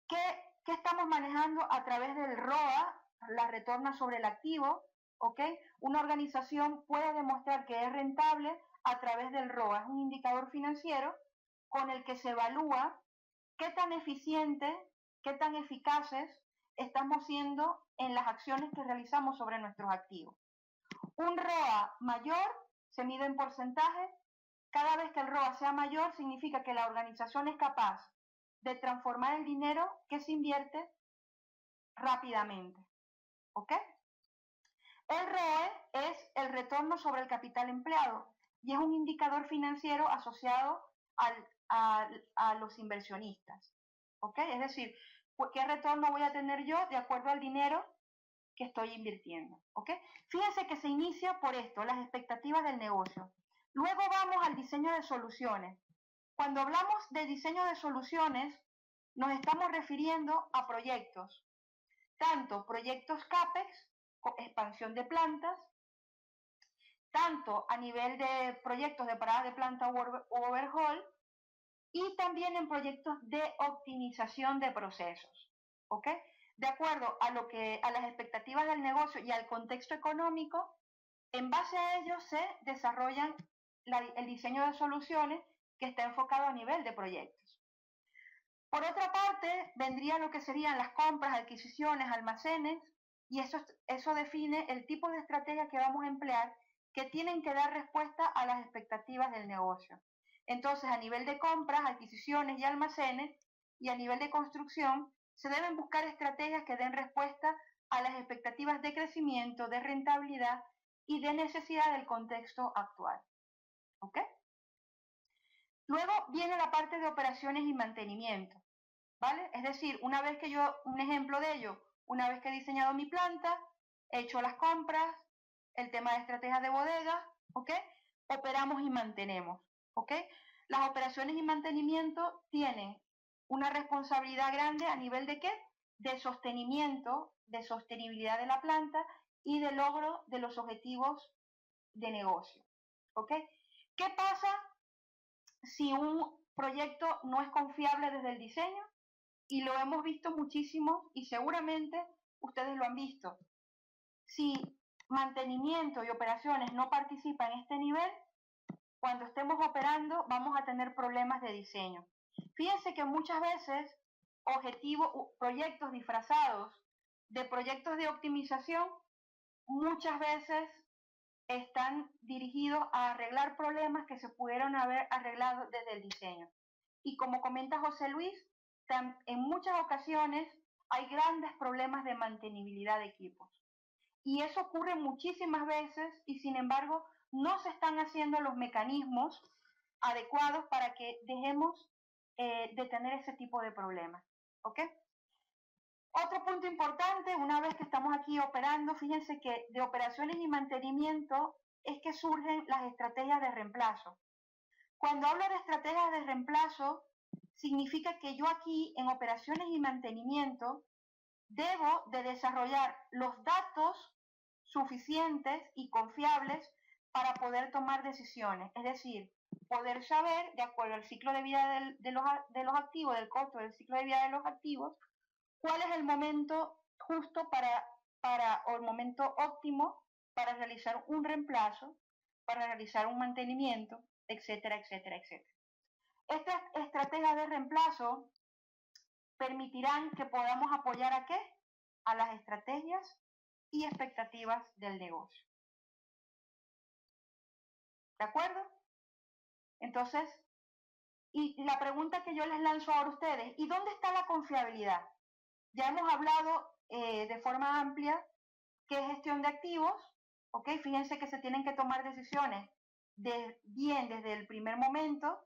qué estamos manejando a través del ROA, la retorna sobre el activo, ¿ok? Una organización puede demostrar que es rentable a través del ROA, es un indicador financiero con el que se evalúa qué tan eficiente, qué tan eficaces estamos siendo en las acciones que realizamos sobre nuestros activos. Un ROA mayor se mide en porcentaje. Cada vez que el ROA sea mayor significa que la organización es capaz de transformar el dinero que se invierte rápidamente, ¿ok? El ROE es el retorno sobre el capital empleado y es un indicador financiero asociado a los inversionistas, ¿ok? Es decir, ¿qué retorno voy a tener yo de acuerdo al dinero que estoy invirtiendo? ¿Ok? Fíjense que se inicia por esto, las expectativas del negocio. Luego vamos al diseño de soluciones. Cuando hablamos de diseño de soluciones, nos estamos refiriendo a proyectos. tanto proyectos CAPEX, expansión de plantas, tanto a nivel de proyectos de parada de planta u overhaul, y también en proyectos de optimización de procesos, ¿ok? De acuerdo a las expectativas del negocio y al contexto económico, en base a ello se desarrollan el diseño de soluciones que está enfocado a nivel de proyectos. Por otra parte, vendría lo que serían las compras, adquisiciones, almacenes, y eso define el tipo de estrategia que vamos a emplear, que tienen que dar respuesta a las expectativas del negocio. Entonces, a nivel de compras, adquisiciones y almacenes, y a nivel de construcción, se deben buscar estrategias que den respuesta a las expectativas de crecimiento, de rentabilidad y de necesidad del contexto actual. ¿Ok? Luego viene la parte de operaciones y mantenimiento, ¿vale? Es decir, un ejemplo de ello, una vez que he diseñado mi planta, he hecho las compras, el tema de estrategias de bodega, ¿ok? Operamos y mantenemos, ¿ok? Las operaciones y mantenimiento tienen una responsabilidad grande a nivel de ¿qué? De sostenimiento, de sostenibilidad de la planta y de logro de los objetivos de negocio, ¿ok? ¿Qué pasa si un proyecto no es confiable desde el diseño? Y lo hemos visto muchísimo y seguramente ustedes lo han visto. Si mantenimiento y operaciones no participan en este nivel, cuando estemos operando vamos a tener problemas de diseño. Fíjense que muchas veces proyectos disfrazados de proyectos de optimización, muchas veces están dirigidos a arreglar problemas que se pudieron haber arreglado desde el diseño. Y como comenta José Luis, en muchas ocasiones hay grandes problemas de mantenibilidad de equipos. Y eso ocurre muchísimas veces y sin embargo no se están haciendo los mecanismos adecuados para que dejemos de tener ese tipo de problemas. ¿Ok? Otro punto importante, una vez que estamos aquí operando, fíjense que de operaciones y mantenimiento es que surgen las estrategias de reemplazo. Cuando hablo de estrategias de reemplazo, significa que yo aquí en operaciones y mantenimiento debo de desarrollar los datos suficientes y confiables para poder tomar decisiones. Es decir, poder saber, de acuerdo al ciclo de vida de los activos, del costo del ciclo de vida de los activos, cuál es el momento justo o el momento óptimo para realizar un reemplazo, para realizar un mantenimiento, etcétera, etcétera, etcétera. Estas estrategias de reemplazo permitirán que podamos apoyar ¿a qué? A las estrategias y expectativas del negocio. ¿De acuerdo? Entonces, y la pregunta que yo les lanzo ahora a ustedes, ¿y dónde está la confiabilidad? Ya hemos hablado de forma amplia qué es gestión de activos, ¿ok? Fíjense que se tienen que tomar decisiones desde el primer momento,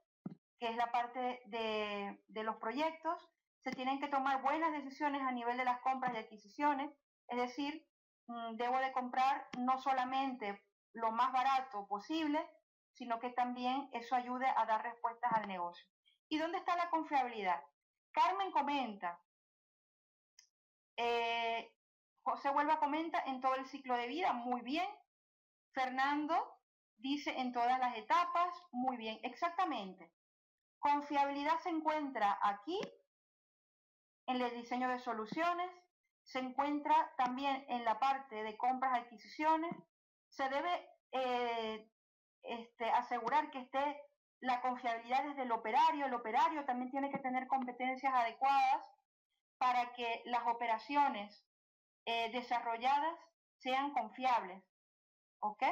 que es la parte de los proyectos. Se tienen que tomar buenas decisiones a nivel de las compras y adquisiciones, es decir, debo de comprar no solamente lo más barato posible, sino que también eso ayude a dar respuestas al negocio. ¿Y dónde está la confiabilidad? Carmen comenta, José Huelva comenta en todo el ciclo de vida, muy bien. Fernando dice en todas las etapas, muy bien, exactamente. Confiabilidad se encuentra aquí, en el diseño de soluciones, se encuentra también en la parte de compras y adquisiciones. Se debe asegurar que esté la confiabilidad desde el operario. El operario también tiene que tener competencias adecuadas para que las operaciones desarrolladas sean confiables, ¿ok?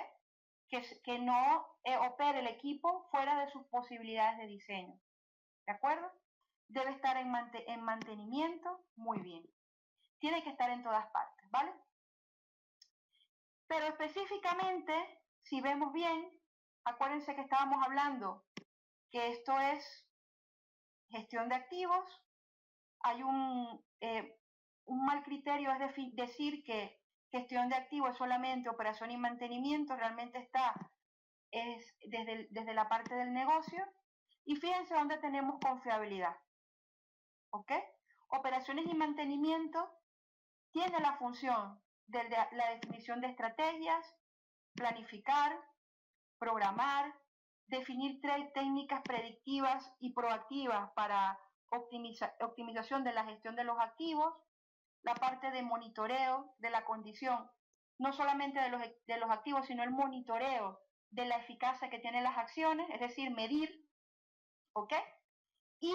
Que no opere el equipo fuera de sus posibilidades de diseño, ¿de acuerdo? Debe estar en mantenimiento, muy bien. Tiene que estar en todas partes, ¿vale? Pero específicamente, si vemos bien, acuérdense que estábamos hablando que esto es gestión de activos. Hay un mal criterio, es decir que gestión de activos es solamente operación y mantenimiento, realmente es desde la parte del negocio. Y fíjense dónde tenemos confiabilidad, ¿ok? Operaciones y mantenimiento tiene la función de la definición de estrategias, planificar, programar, definir técnicas predictivas y proactivas para optimización de la gestión de los activos, la parte de monitoreo de la condición, no solamente de los activos, sino el monitoreo de la eficacia que tienen las acciones, es decir, medir, ¿ok? Y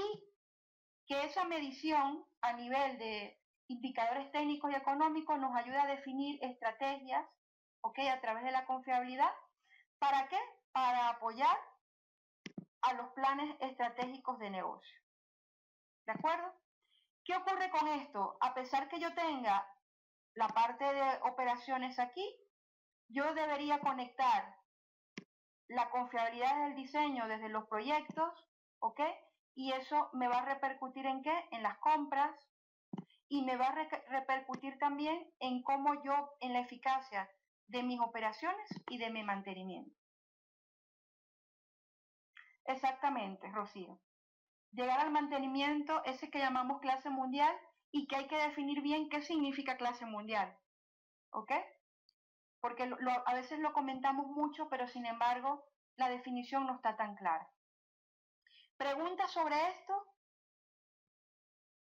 que esa medición a nivel de indicadores técnicos y económicos nos ayuda a definir estrategias, ¿ok? A través de la confiabilidad. ¿Para qué? Para apoyar a los planes estratégicos de negocio. ¿De acuerdo? ¿Qué ocurre con esto? A pesar que yo tenga la parte de operaciones aquí, yo debería conectar la confiabilidad del diseño desde los proyectos, ¿ok? Y eso me va a repercutir ¿en qué? En las compras, y me va a repercutir también en cómo yo, en la eficacia de mis operaciones y de mi mantenimiento. Exactamente, Rocío. Llegar al mantenimiento, ese que llamamos clase mundial, y que hay que definir bien qué significa clase mundial, ¿ok? Porque a veces lo comentamos mucho, pero sin embargo la definición no está tan clara. ¿Preguntas sobre esto?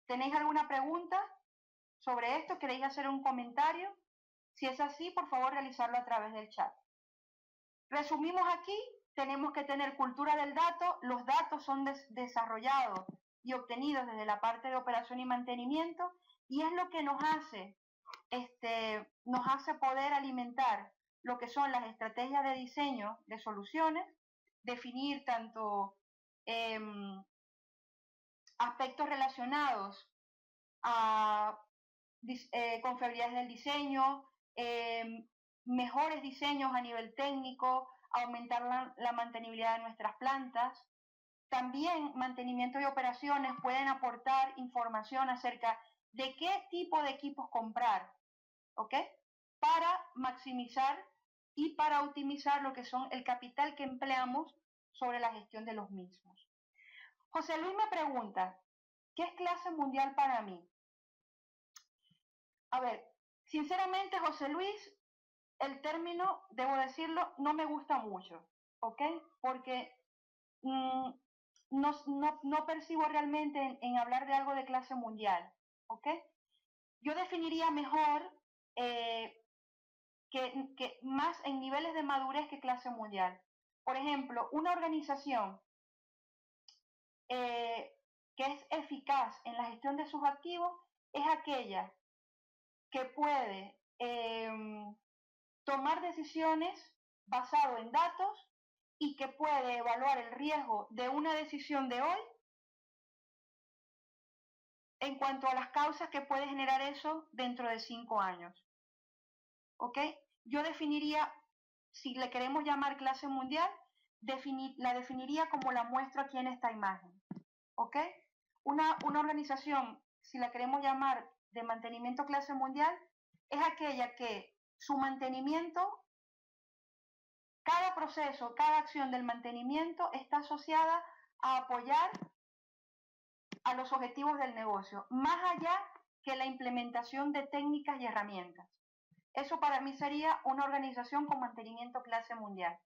¿Tenéis alguna pregunta sobre esto? ¿Queréis hacer un comentario? Si es así, por favor, realizarlo a través del chat. Resumimos aquí, tenemos que tener cultura del dato. Los datos son desarrollados y obtenidos desde la parte de operación y mantenimiento, y es lo que nos hace poder alimentar lo que son las estrategias de diseño de soluciones, definir tanto aspectos relacionados a confiabilidades del diseño, mejores diseños a nivel técnico, aumentar la mantenibilidad de nuestras plantas. También mantenimiento y operaciones pueden aportar información acerca de qué tipo de equipos comprar, ¿ok? Para maximizar y para optimizar lo que son el capital que empleamos sobre la gestión de los mismos. José Luis me pregunta, ¿qué es clase mundial para mí? A ver, sinceramente, José Luis, el término, debo decirlo, no me gusta mucho, ¿ok? Porque no percibo realmente en hablar de algo de clase mundial, ¿ok? Yo definiría mejor que más en niveles de madurez que clase mundial. Por ejemplo, una organización que es eficaz en la gestión de sus activos es aquella que puede tomar decisiones basado en datos y que puede evaluar el riesgo de una decisión de hoy en cuanto a las causas que puede generar eso dentro de 5 años. ¿Ok? Yo definiría, si le queremos llamar clase mundial, la definiría como la muestro aquí en esta imagen. ¿Ok? Una organización, si la queremos llamar de mantenimiento clase mundial, es aquella que su mantenimiento, cada proceso, cada acción del mantenimiento está asociada a apoyar a los objetivos del negocio, más allá que la implementación de técnicas y herramientas. Eso para mí sería una organización con mantenimiento clase mundial.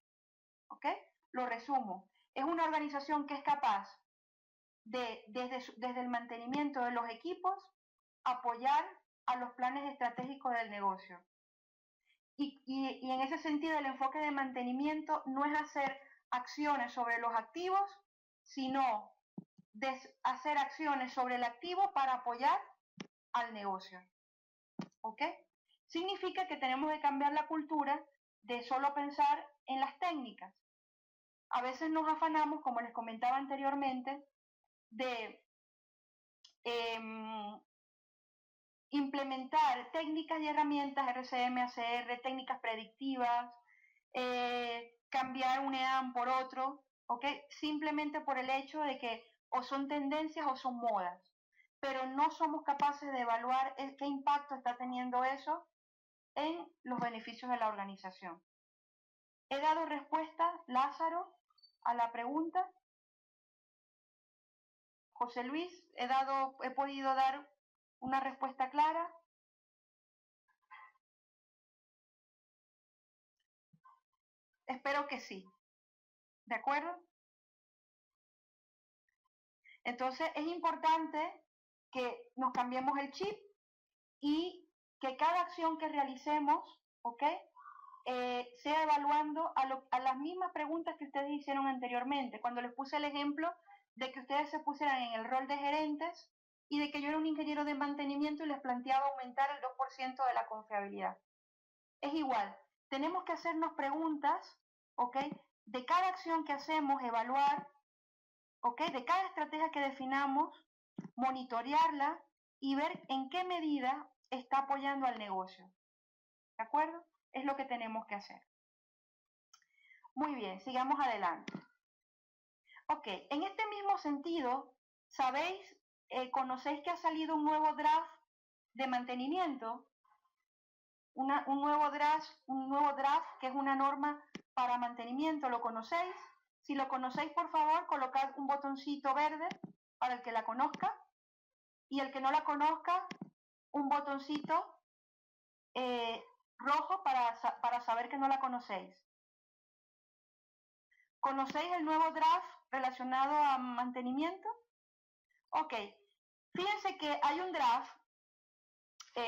¿Ok? Lo resumo. Es una organización que es capaz de, desde el mantenimiento de los equipos, apoyar a los planes estratégicos del negocio. Y en ese sentido, el enfoque de mantenimiento no es hacer acciones sobre los activos, sino hacer acciones sobre el activo para apoyar al negocio. ¿Ok? Significa que tenemos que cambiar la cultura de solo pensar en las técnicas. A veces nos afanamos, como les comentaba anteriormente, de implementar técnicas y herramientas RCM, ACR, técnicas predictivas, cambiar un EAM por otro, ¿ok? Simplemente por el hecho de que o son tendencias o son modas, pero no somos capaces de evaluar qué impacto está teniendo eso en los beneficios de la organización. ¿He dado respuesta, Lázaro, a la pregunta? José Luis, ¿he podido dar una respuesta clara? Espero que sí. ¿De acuerdo? Entonces es importante que nos cambiemos el chip y que cada acción que realicemos, ¿ok? Sea evaluando a las mismas preguntas que ustedes hicieron anteriormente, cuando les puse el ejemplo de que ustedes se pusieran en el rol de gerentes y de que yo era un ingeniero de mantenimiento y les planteaba aumentar el 2% de la confiabilidad. Es igual, tenemos que hacernos preguntas, ¿ok? De cada acción que hacemos, evaluar, ¿ok? De cada estrategia que definamos, monitorearla y ver en qué medida está apoyando al negocio. ¿De acuerdo? Es lo que tenemos que hacer. Muy bien, sigamos adelante. Ok, en este mismo sentido, ¿sabéis, conocéis que ha salido un nuevo draft de mantenimiento? Un nuevo draft que es una norma para mantenimiento, ¿lo conocéis? Si lo conocéis, por favor, colocad un botoncito verde para el que la conozca y el que no la conozca, un botoncito rojo para saber que no la conocéis. ¿Conocéis el nuevo draft relacionado a mantenimiento? Ok, fíjense que hay un draft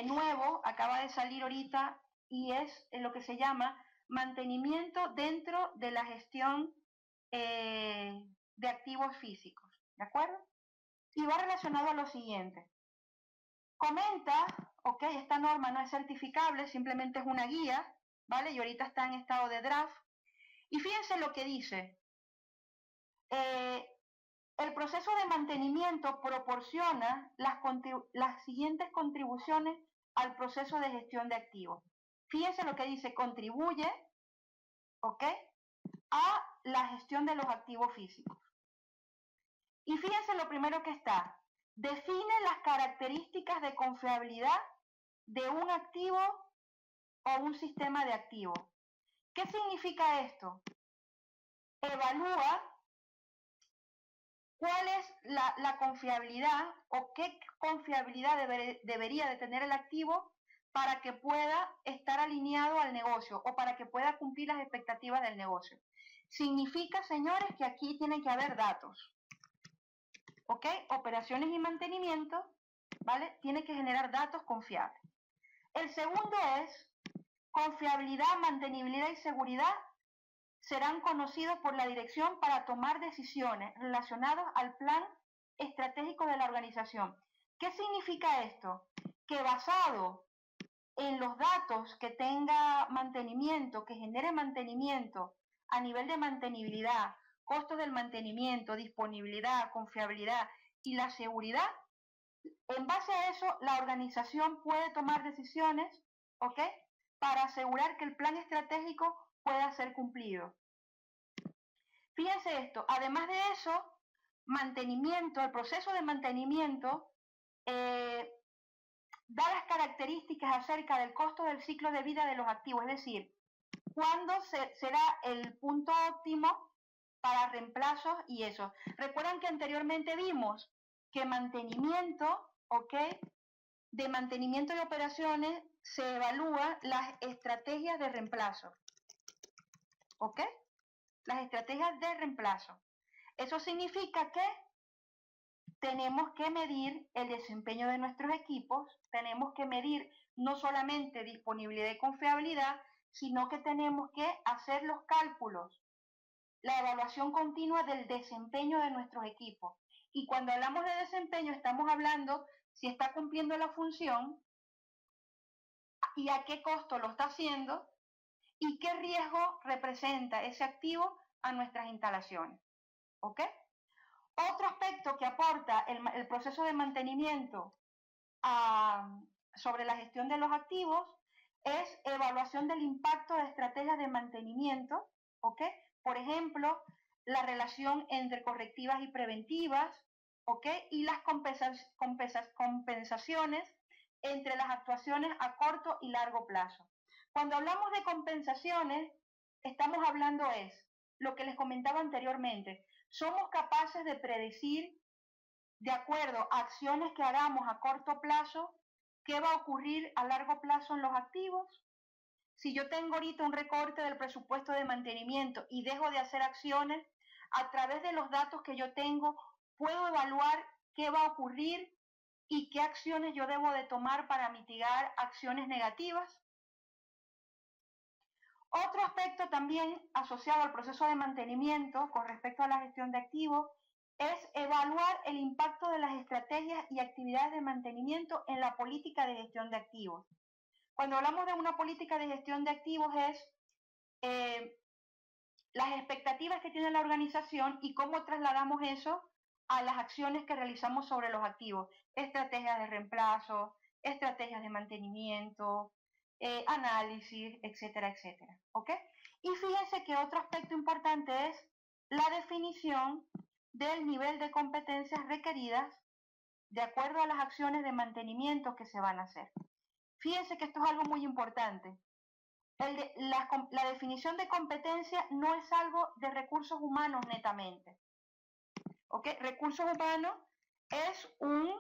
nuevo, acaba de salir ahorita, y es lo que se llama mantenimiento dentro de la gestión de activos físicos, ¿de acuerdo? Y va relacionado a lo siguiente. Comenta, ok, esta norma no es certificable, simplemente es una guía, ¿vale? Y ahorita está en estado de draft. Y fíjense lo que dice. El proceso de mantenimiento proporciona las siguientes contribuciones al proceso de gestión de activos. Fíjense lo que dice, contribuye, ¿ok?, a la gestión de los activos físicos. Y fíjense lo primero que está, define las características de confiabilidad de un activo o un sistema de activos. ¿Qué significa esto? Evalúa cuál es la confiabilidad o qué confiabilidad debería de tener el activo para que pueda estar alineado al negocio o para que pueda cumplir las expectativas del negocio. Significa, señores, que aquí tiene que haber datos. ¿Ok? Operaciones y mantenimiento, ¿vale? Tiene que generar datos confiables. El segundo es confiabilidad, mantenibilidad y seguridad serán conocidos por la dirección para tomar decisiones relacionadas al plan estratégico de la organización. ¿Qué significa esto? Que basado en los datos que tenga mantenimiento, que genere mantenimiento a nivel de mantenibilidad, costos del mantenimiento, disponibilidad, confiabilidad y la seguridad, en base a eso la organización puede tomar decisiones, ¿ok?, para asegurar que el plan estratégico pueda ser cumplido. Fíjense esto, además de eso, mantenimiento, el proceso de mantenimiento da las características acerca del costo del ciclo de vida de los activos, es decir, cuándo será el punto óptimo para reemplazos y eso. Recuerdan que anteriormente vimos que mantenimiento, ¿ok?, de mantenimiento y operaciones se evalúan las estrategias de reemplazo, ¿ok? Las estrategias de reemplazo. Eso significa que tenemos que medir el desempeño de nuestros equipos, tenemos que medir no solamente disponibilidad y confiabilidad, sino que tenemos que hacer los cálculos, la evaluación continua del desempeño de nuestros equipos. Y cuando hablamos de desempeño, estamos hablando si está cumpliendo la función y a qué costo lo está haciendo y qué riesgo representa ese activo a nuestras instalaciones. ¿Ok? Otro aspecto que aporta el proceso de mantenimiento sobre la gestión de los activos es evaluación del impacto de estrategias de mantenimiento, ¿ok? Por ejemplo, la relación entre correctivas y preventivas, ¿ok? Y las compensaciones entre las actuaciones a corto y largo plazo. Cuando hablamos de compensaciones, estamos hablando lo que les comentaba anteriormente, somos capaces de predecir, de acuerdo a acciones que hagamos a corto plazo, qué va a ocurrir a largo plazo en los activos. Si yo tengo ahorita un recorte del presupuesto de mantenimiento y dejo de hacer acciones, a través de los datos que yo tengo, puedo evaluar qué va a ocurrir y qué acciones yo debo de tomar para mitigar acciones negativas. Otro aspecto también asociado al proceso de mantenimiento con respecto a la gestión de activos es evaluar el impacto de las estrategias y actividades de mantenimiento en la política de gestión de activos. Cuando hablamos de una política de gestión de activos es las expectativas que tiene la organización y cómo trasladamos eso a las acciones que realizamos sobre los activos. Estrategias de reemplazo, estrategias de mantenimiento, análisis, etcétera, etcétera. ¿Ok? Y fíjense que otro aspecto importante es la definición del nivel de competencias requeridas de acuerdo a las acciones de mantenimiento que se van a hacer. Fíjense que esto es algo muy importante. La definición de competencia no es algo de recursos humanos netamente. ¿Ok? Recursos humanos es un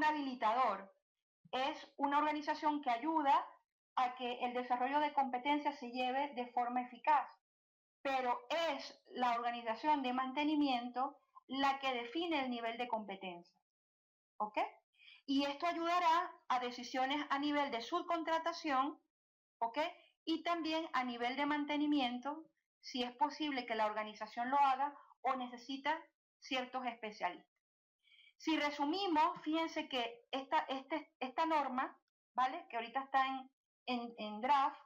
habilitador, es una organización que ayuda a que el desarrollo de competencias se lleve de forma eficaz, pero es la organización de mantenimiento la que define el nivel de competencia. ¿Ok? Y esto ayudará a decisiones a nivel de subcontratación, ¿ok? Y también a nivel de mantenimiento, si es posible que la organización lo haga o necesita ciertos especialistas. Si resumimos, fíjense que esta norma, ¿vale? Que ahorita está en draft,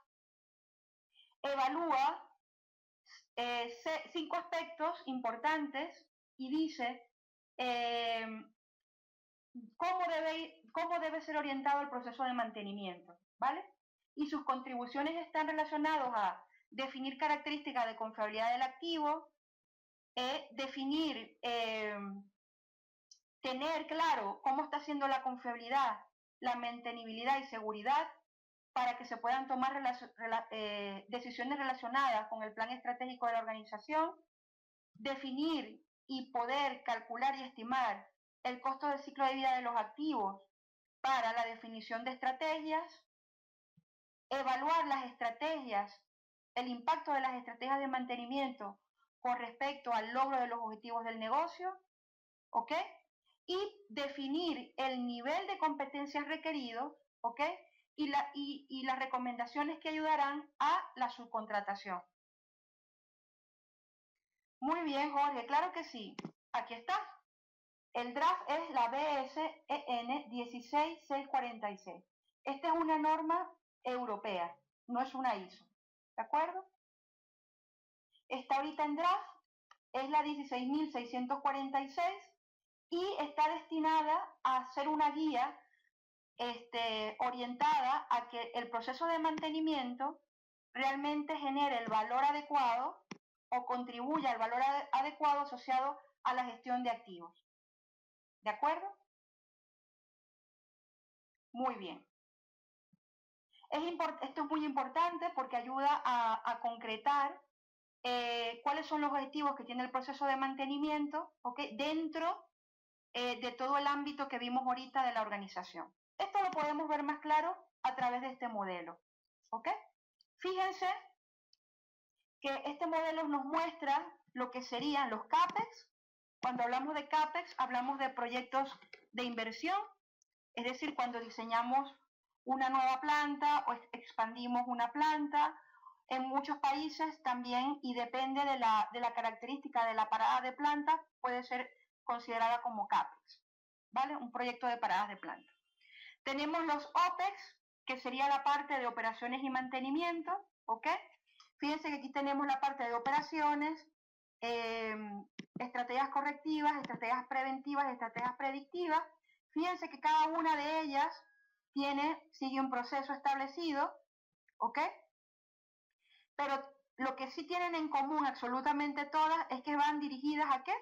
evalúa 5 aspectos importantes y dice cómo debe ser orientado el proceso de mantenimiento, ¿vale? Y sus contribuciones están relacionadas a definir características de confiabilidad del activo, tener claro cómo está haciendo la confiabilidad, la mantenibilidad y seguridad para que se puedan tomar decisiones relacionadas con el plan estratégico de la organización, definir y poder calcular y estimar el costo del ciclo de vida de los activos para la definición de estrategias, evaluar las estrategias, el impacto de las estrategias de mantenimiento con respecto al logro de los objetivos del negocio, ¿ok? Y definir el nivel de competencias requerido, ¿ok? Y las recomendaciones que ayudarán a la subcontratación. Muy bien, Jorge, claro que sí. Aquí está. El draft es la BSEN 16646. Esta es una norma europea, no es una ISO. ¿De acuerdo? Está ahorita en draft, es la 16646 y está destinada a ser una guía orientada a que el proceso de mantenimiento realmente genere el valor adecuado o contribuya al valor adecuado asociado a la gestión de activos. ¿De acuerdo? Muy bien. Esto es muy importante porque ayuda a concretar cuáles son los objetivos que tiene el proceso de mantenimiento, ¿okay? Dentro de todo el ámbito que vimos ahorita de la organización. Esto lo podemos ver más claro a través de este modelo. ¿Ok? Fíjense que este modelo nos muestra lo que serían los CAPEX. Cuando hablamos de CAPEX, hablamos de proyectos de inversión, es decir, cuando diseñamos una nueva planta o expandimos una planta. En muchos países también, y depende de la característica de la parada de planta, puede ser considerada como CAPEX, ¿vale? Un proyecto de paradas de planta. Tenemos los OPEX, que sería la parte de operaciones y mantenimiento, ¿ok? Fíjense que aquí tenemos la parte de operaciones, estrategias correctivas, estrategias preventivas, estrategias predictivas. Fíjense que cada una de ellas sigue un proceso establecido, ¿ok? Pero lo que sí tienen en común absolutamente todas es que van dirigidas ¿a qué?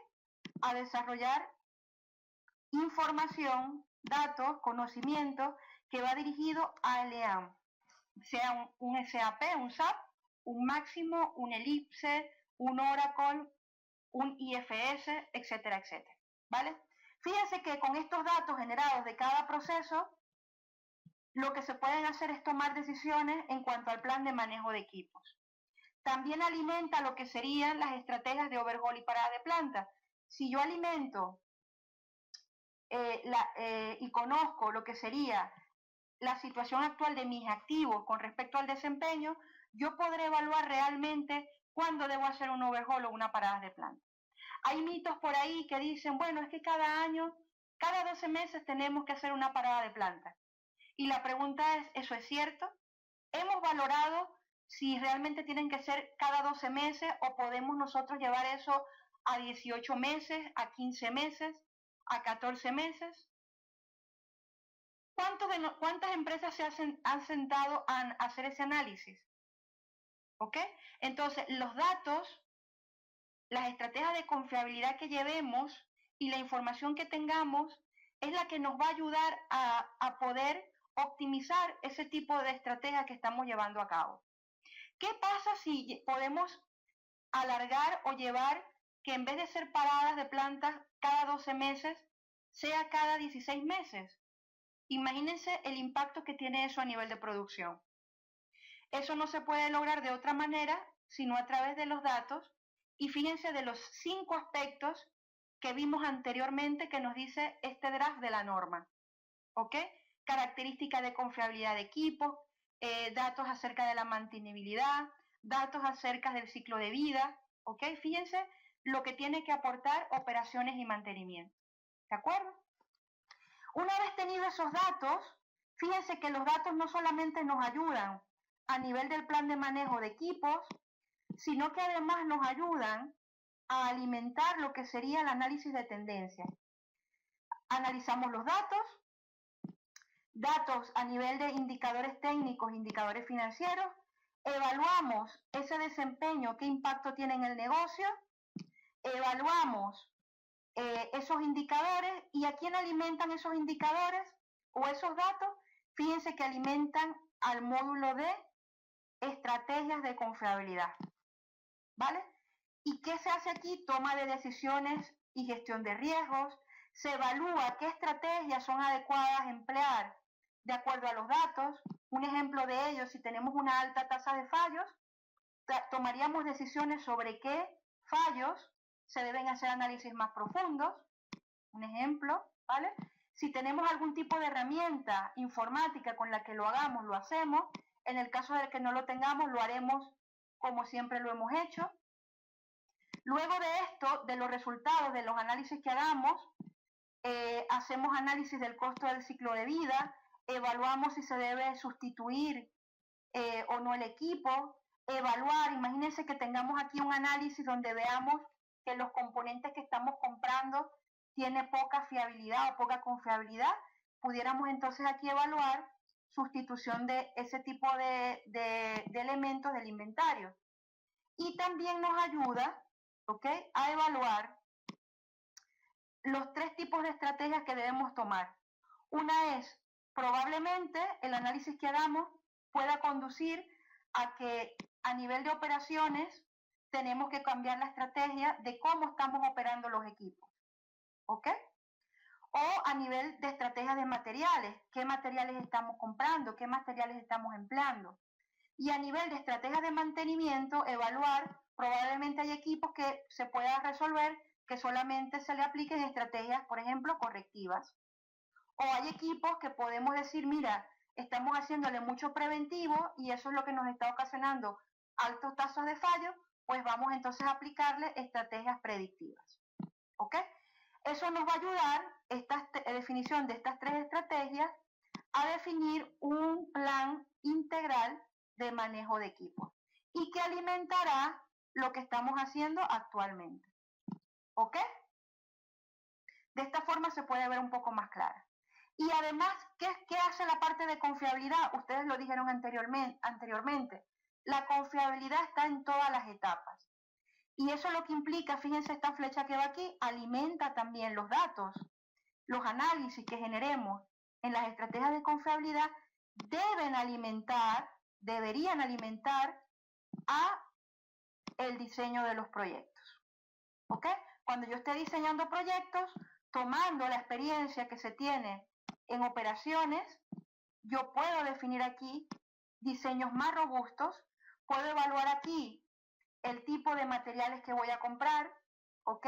A desarrollar información, datos, conocimiento que va dirigido al EAM, sea un SAP, un SAP, un Máximo, un Ellipse, un Oracle, un IFS, etcétera, etcétera, ¿vale? Fíjense que con estos datos generados de cada proceso, lo que se pueden hacer es tomar decisiones en cuanto al plan de manejo de equipos. También alimenta lo que serían las estrategias de overhaul y parada de planta. Si yo alimento y conozco lo que sería la situación actual de mis activos con respecto al desempeño, yo podré evaluar realmente cuándo debo hacer un overhaul o una parada de planta. Hay mitos por ahí que dicen, bueno, es que cada año, cada 12 meses tenemos que hacer una parada de planta. Y la pregunta es, ¿eso es cierto? ¿Hemos valorado si realmente tienen que ser cada 12 meses o podemos nosotros llevar eso a 18 meses, a 15 meses, a 14 meses? ¿Cuántas empresas han sentado a hacer ese análisis? ¿Ok? Entonces, los datos, las estrategias de confiabilidad que llevemos y la información que tengamos es la que nos va a ayudar a poder optimizar ese tipo de estrategia que estamos llevando a cabo. ¿Qué pasa si podemos alargar o llevar que en vez de ser paradas de plantas cada 12 meses, sea cada 16 meses? Imagínense el impacto que tiene eso a nivel de producción. Eso no se puede lograr de otra manera, sino a través de los datos. Y fíjense de los 5 aspectos que vimos anteriormente que nos dice este draft de la norma. ¿Ok? Características de confiabilidad de equipo, datos acerca de la mantenibilidad, datos acerca del ciclo de vida. ¿Ok? Fíjense lo que tiene que aportar operaciones y mantenimiento. ¿De acuerdo? Una vez tenido esos datos, fíjense que los datos no solamente nos ayudan a nivel del plan de manejo de equipos, sino que además nos ayudan a alimentar lo que sería el análisis de tendencia. Analizamos los datos a nivel de indicadores técnicos, indicadores financieros, evaluamos ese desempeño, qué impacto tiene en el negocio, evaluamos esos indicadores y a quién alimentan esos indicadores o esos datos. Fíjense que alimentan al módulo de estrategias de confiabilidad, ¿vale? ¿Y qué se hace aquí? Toma de decisiones y gestión de riesgos. Se evalúa qué estrategias son adecuadas a emplear de acuerdo a los datos. Un ejemplo de ello, si tenemos una alta tasa de fallos, tomaríamos decisiones sobre qué fallos se deben hacer análisis más profundos. Un ejemplo, ¿vale? Si tenemos algún tipo de herramienta informática con la que lo hagamos, lo hacemos. En el caso de que no lo tengamos, lo haremos como siempre lo hemos hecho. Luego de esto, de los resultados de los análisis que hagamos, hacemos análisis del costo del ciclo de vida, evaluamos si se debe sustituir o no el equipo, evaluar, imagínense que tengamos aquí un análisis donde veamos que los componentes que estamos comprando tienen poca fiabilidad o poca confiabilidad, pudiéramos entonces aquí evaluar sustitución de ese tipo de elementos del inventario. Y también nos ayuda, ¿ok?, a evaluar los 3 tipos de estrategias que debemos tomar. Una es, probablemente el análisis que hagamos pueda conducir a que a nivel de operaciones tenemos que cambiar la estrategia de cómo estamos operando los equipos. ¿Ok? O a nivel de estrategias de materiales, qué materiales estamos comprando, qué materiales estamos empleando. Y a nivel de estrategias de mantenimiento, evaluar, probablemente hay equipos que se pueda resolver que solamente se le apliquen estrategias, por ejemplo, correctivas. O hay equipos que podemos decir, mira, estamos haciéndole mucho preventivo y eso es lo que nos está ocasionando altos tasas de fallo, pues vamos entonces a aplicarle estrategias predictivas. ¿Ok? Eso nos va a ayudar, esta definición de estas 3 estrategias, a definir un plan integral de manejo de equipos y que alimentará lo que estamos haciendo actualmente. ¿Ok? De esta forma se puede ver un poco más clara. Y además, ¿qué hace la parte de confiabilidad? Ustedes lo dijeron anteriormente. La confiabilidad está en todas las etapas. Y eso lo que implica, fíjense esta flecha que va aquí, alimenta también los datos, los análisis que generemos en las estrategias de confiabilidad deberían alimentar a el diseño de los proyectos. ¿Ok? Cuando yo esté diseñando proyectos, tomando la experiencia que se tiene en operaciones, yo puedo definir aquí diseños más robustos, puedo evaluar aquí el tipo de materiales que voy a comprar, ¿ok?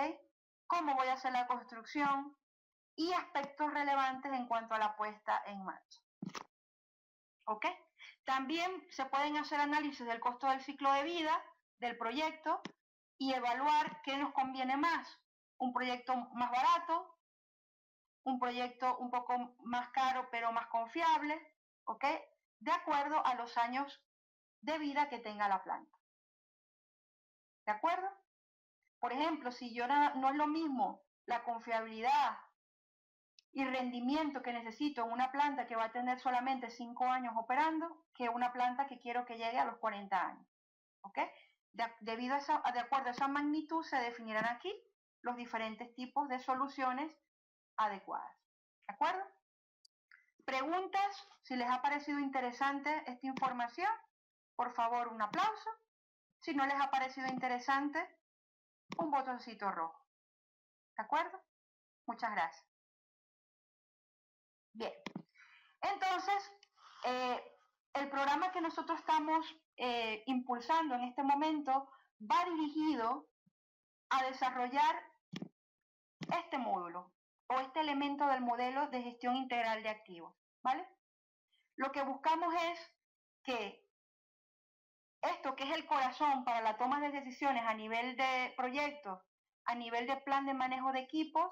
Cómo voy a hacer la construcción y aspectos relevantes en cuanto a la puesta en marcha, ¿ok? También se pueden hacer análisis del costo del ciclo de vida del proyecto y evaluar qué nos conviene más, un proyecto más barato, un proyecto un poco más caro pero más confiable, ¿ok? De acuerdo a los años de vida que tenga la planta. ¿De acuerdo? Por ejemplo, si yo no es lo mismo la confiabilidad y rendimiento que necesito en una planta que va a tener solamente 5 años operando que una planta que quiero que llegue a los 40 años. ¿Ok? De acuerdo a esa magnitud se definirán aquí los diferentes tipos de soluciones adecuadas. ¿De acuerdo? Preguntas, si les ha parecido interesante esta información, por favor un aplauso. Si no les ha parecido interesante, un botoncito rojo. ¿De acuerdo? Muchas gracias. Bien, entonces, el programa que nosotros estamos impulsando en este momento va dirigido a desarrollar este módulo o este elemento del modelo de gestión integral de activos, ¿vale? Lo que buscamos es que esto, que es el corazón para la toma de decisiones a nivel de proyectos, a nivel de plan de manejo de equipos,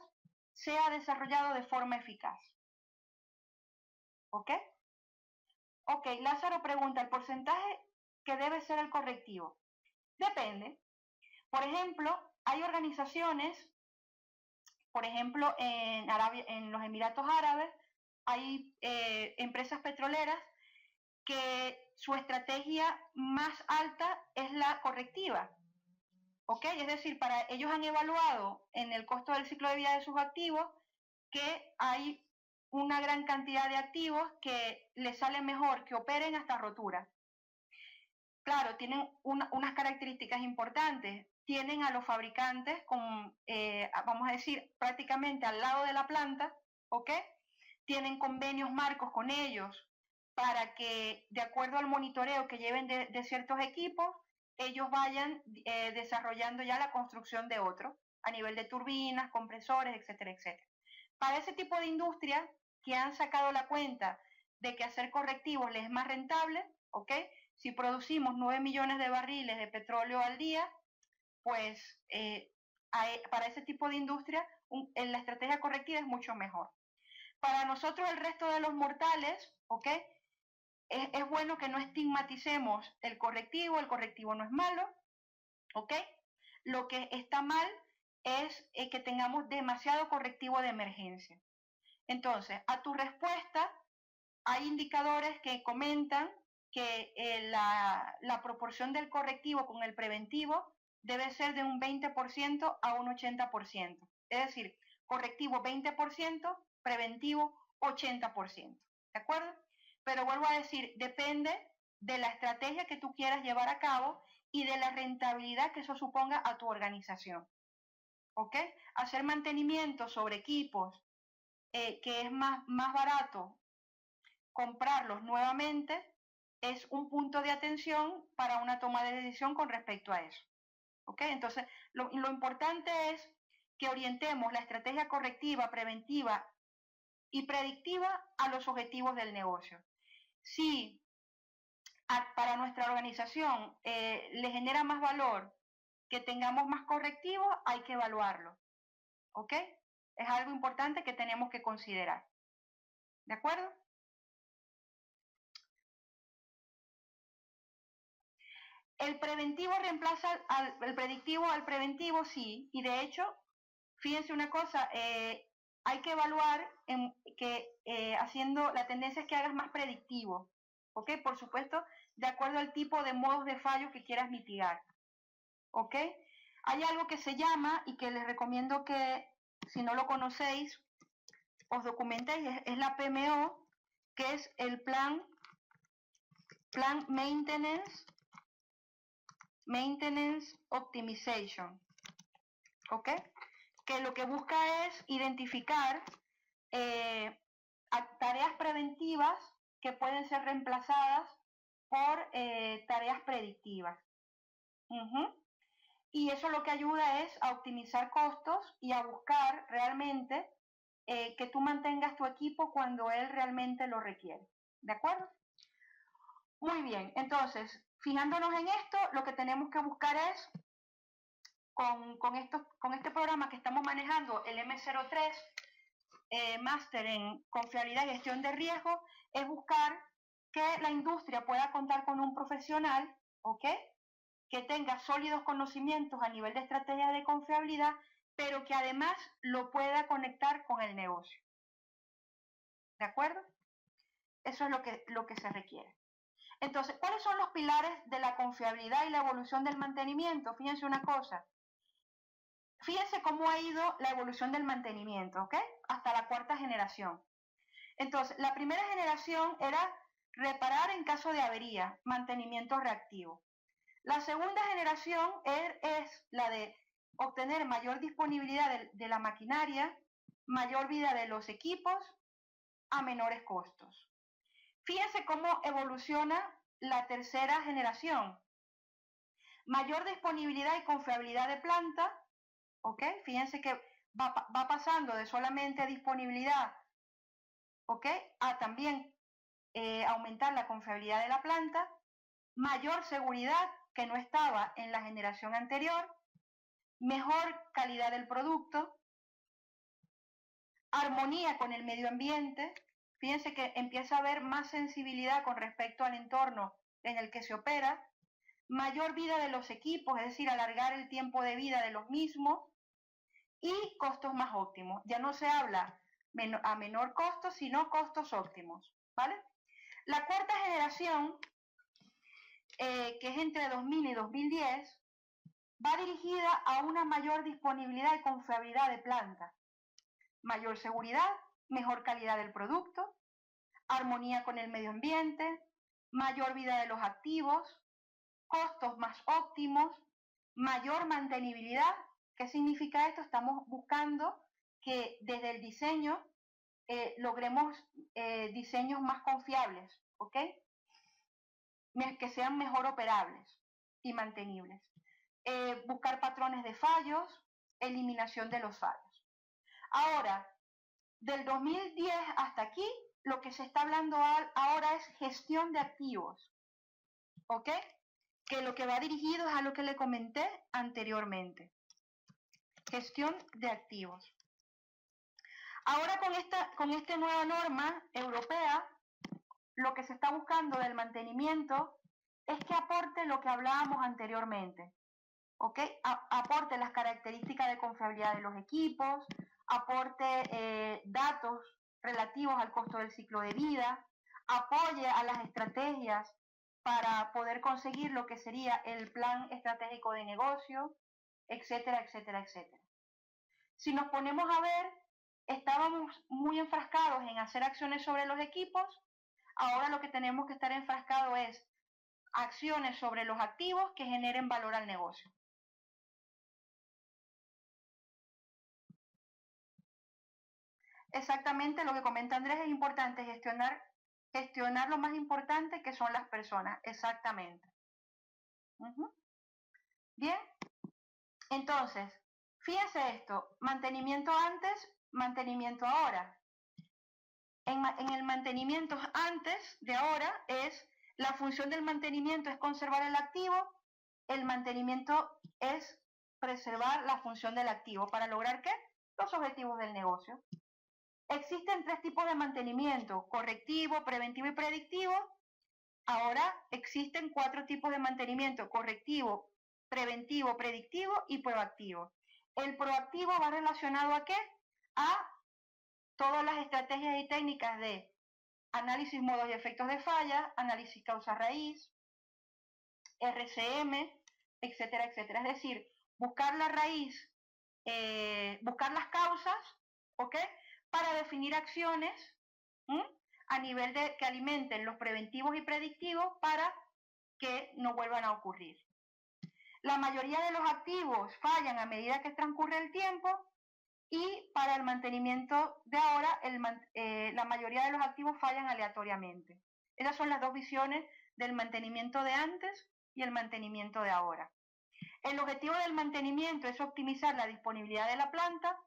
sea desarrollado de forma eficaz. ¿Ok? Ok, Lázaro pregunta, ¿el porcentaje que debe ser el correctivo? Depende. Por ejemplo, hay organizaciones, por ejemplo, en los Emiratos Árabes, hay empresas petroleras que su estrategia más alta es la correctiva. ¿Ok? Es decir, para ellos han evaluado en el costo del ciclo de vida de sus activos que hay una gran cantidad de activos que les sale mejor que operen hasta rotura. Claro, tienen unas características importantes. Tienen a los fabricantes, vamos a decir, prácticamente al lado de la planta, ¿ok? Tienen convenios marcos con ellos para que, de acuerdo al monitoreo que lleven de ciertos equipos, ellos vayan desarrollando ya la construcción de otros, a nivel de turbinas, compresores, etcétera, etcétera. Para ese tipo de industria que han sacado la cuenta de que hacer correctivos les es más rentable, ¿ok? Si producimos 9 millones de barriles de petróleo al día, pues para ese tipo de industria la estrategia correctiva es mucho mejor. Para nosotros, el resto de los mortales, ¿ok? Es bueno que no estigmaticemos el correctivo no es malo, ¿ok? Lo que está mal es que tengamos demasiado correctivo de emergencia. Entonces, a tu respuesta, hay indicadores que comentan que la proporción del correctivo con el preventivo debe ser de un 20% a un 80%. Es decir, correctivo 20%, preventivo 80%. ¿De acuerdo? Pero vuelvo a decir, depende de la estrategia que tú quieras llevar a cabo y de la rentabilidad que eso suponga a tu organización. ¿Ok? Hacer mantenimiento sobre equipos que es más barato comprarlos nuevamente es un punto de atención para una toma de decisión con respecto a eso. ¿Ok? Entonces, lo importante es que orientemos la estrategia correctiva, preventiva y predictiva a los objetivos del negocio. Si para nuestra organización le genera más valor que tengamos más correctivos, hay que evaluarlo. ¿Ok? Es algo importante que tenemos que considerar. ¿De acuerdo? El preventivo reemplaza el predictivo al preventivo, sí, y de hecho, fíjense una cosa, hay que evaluar haciendo, la tendencia es que hagas más predictivo, ¿ok? Por supuesto, de acuerdo al tipo de modos de fallo que quieras mitigar, ¿ok? Hay algo que se llama, y que les recomiendo que, si no lo conocéis, os documentéis, es la PMO, que es el Plan Maintenance Optimization, ¿ok? Que lo que busca es identificar tareas preventivas que pueden ser reemplazadas por tareas predictivas. Y eso lo que ayuda es a optimizar costos y a buscar realmente que tú mantengas tu equipo cuando él realmente lo requiere. ¿De acuerdo? Muy bien, entonces, fijándonos en esto, lo que tenemos que buscar es, con este programa que estamos manejando, el M03, máster en confiabilidad y gestión de riesgo, es buscar que la industria pueda contar con un profesional, ¿ok?, que tenga sólidos conocimientos a nivel de estrategia de confiabilidad, pero que además lo pueda conectar con el negocio. ¿De acuerdo? Eso es lo que se requiere. Entonces, ¿cuáles son los pilares de la confiabilidad y la evolución del mantenimiento? Fíjense una cosa. Fíjense cómo ha ido la evolución del mantenimiento, ¿ok? Hasta la cuarta generación. Entonces, la primera generación era reparar en caso de avería, mantenimiento reactivo. La segunda generación es la de obtener mayor disponibilidad de la maquinaria, mayor vida de los equipos a menores costos. Fíjense cómo evoluciona la tercera generación. Mayor disponibilidad y confiabilidad de planta, ¿ok? Fíjense que va pasando de solamente disponibilidad, ¿ok?, a también aumentar la confiabilidad de la planta. Mayor seguridad, que no estaba en la generación anterior. Mejor calidad del producto. Armonía con el medio ambiente. Fíjense que empieza a haber más sensibilidad con respecto al entorno en el que se opera. Mayor vida de los equipos, es decir, alargar el tiempo de vida de los mismos. Y costos más óptimos. Ya no se habla a menor costo, sino costos óptimos, ¿vale? La cuarta generación, que es entre 2000 y 2010, va dirigida a una mayor disponibilidad y confiabilidad de planta, mayor seguridad, mejor calidad del producto, armonía con el medio ambiente, mayor vida de los activos, costos más óptimos, mayor mantenibilidad. ¿Qué significa esto? Estamos buscando que desde el diseño logremos diseños más confiables, ¿ok?, que sean mejor operables y mantenibles. Buscar patrones de fallos, eliminación de los fallos. Ahora, del 2010 hasta aquí, lo que se está hablando ahora es gestión de activos, ¿ok?, que lo que va dirigido es a lo que le comenté anteriormente. Gestión de activos. Ahora con esta nueva norma europea, lo que se está buscando del mantenimiento es que aporte lo que hablábamos anteriormente, ¿ok? Aporte las características de confiabilidad de los equipos, aporte datos relativos al costo del ciclo de vida, apoye a las estrategias para poder conseguir lo que sería el plan estratégico de negocio, etcétera, etcétera, etcétera. Si nos ponemos a ver, estábamos muy enfrascados en hacer acciones sobre los equipos. Ahora lo que tenemos que estar enfrascados es acciones sobre los activos que generen valor al negocio. Exactamente lo que comenta Andrés, es importante gestionar lo más importante, que son las personas. Exactamente. Bien, entonces, fíjense esto: mantenimiento antes, mantenimiento ahora. En el mantenimiento antes de ahora la función del mantenimiento es conservar el activo, el mantenimiento es preservar la función del activo. ¿Para lograr qué? Los objetivos del negocio. Existen 3 tipos de mantenimiento: correctivo, preventivo y predictivo. Ahora existen 4 tipos de mantenimiento: correctivo, preventivo, predictivo y proactivo. El proactivo va relacionado ¿a qué? A todas las estrategias y técnicas de análisis, modos y efectos de falla, análisis causa-raíz, RCM, etcétera, etcétera. Es decir, buscar la raíz, buscar las causas, ¿ok?, para definir acciones a nivel de que alimenten los preventivos y predictivos para que no vuelvan a ocurrir. La mayoría de los activos fallan a medida que transcurre el tiempo, y para el mantenimiento de ahora, la mayoría de los activos fallan aleatoriamente. Esas son las dos visiones del mantenimiento de antes y el mantenimiento de ahora. El objetivo del mantenimiento es optimizar la disponibilidad de la planta.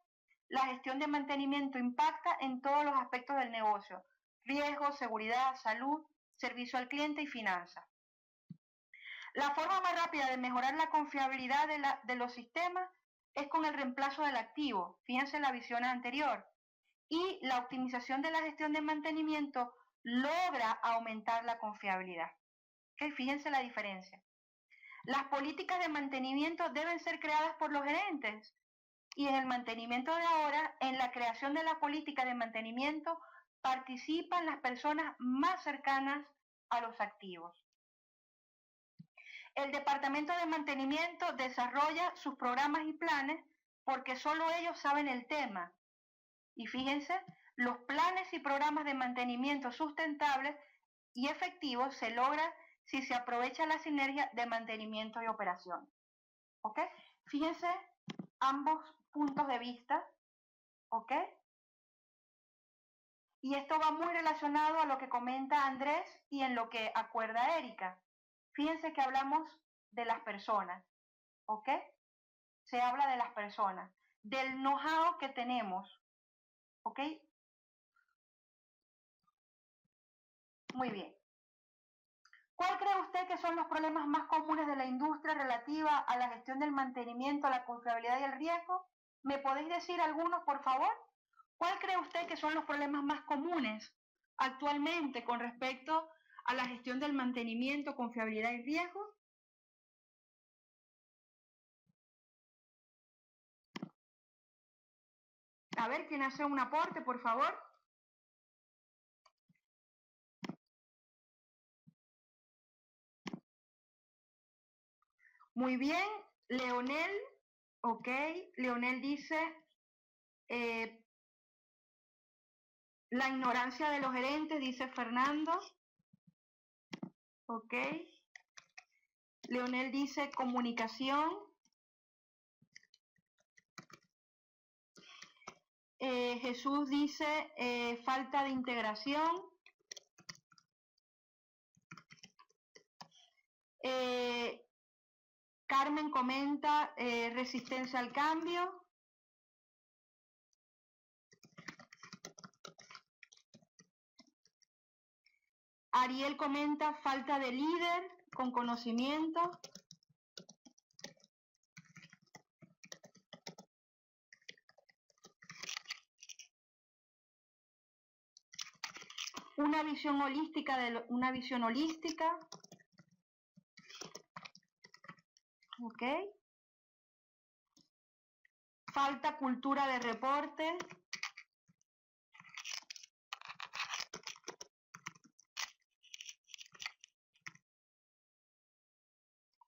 La gestión de mantenimiento impacta en todos los aspectos del negocio: riesgo, seguridad, salud, servicio al cliente y finanzas. La forma más rápida de mejorar la confiabilidad de los sistemas es con el reemplazo del activo. Fíjense en la visión anterior. Y la optimización de la gestión de mantenimiento logra aumentar la confiabilidad. ¿Okay? Fíjense la diferencia. Las políticas de mantenimiento deben ser creadas por los gerentes, y en el mantenimiento de ahora, en la creación de la política de mantenimiento, participan las personas más cercanas a los activos. El departamento de mantenimiento desarrolla sus programas y planes porque solo ellos saben el tema. Y fíjense, los planes y programas de mantenimiento sustentables y efectivos se logran si se aprovecha la sinergia de mantenimiento y operación. ¿Ok? Fíjense ambos puntos de vista. ¿Ok? Y esto va muy relacionado a lo que comenta Andrés y en lo que acuerda Erika. Fíjense que hablamos de las personas. ¿Ok? Se habla de las personas, del know-how que tenemos. ¿Ok? Muy bien. ¿Cuál cree usted que son los problemas más comunes de la industria relativa a la gestión del mantenimiento, a la confiabilidad y el riesgo? ¿Me podéis decir algunos, por favor? ¿Cuál cree usted que son los problemas más comunes actualmente con respecto a la gestión del mantenimiento, confiabilidad y riesgo? A ver, ¿quién hace un aporte, por favor? Muy bien, Leonel, ok, Leonel dice la ignorancia de los gerentes, dice Fernando, ok, Leonel dice comunicación, Jesús dice falta de integración, Carmen comenta resistencia al cambio. Ariel comenta falta de líder con conocimiento. Una visión holística Ok. Falta cultura de reporte.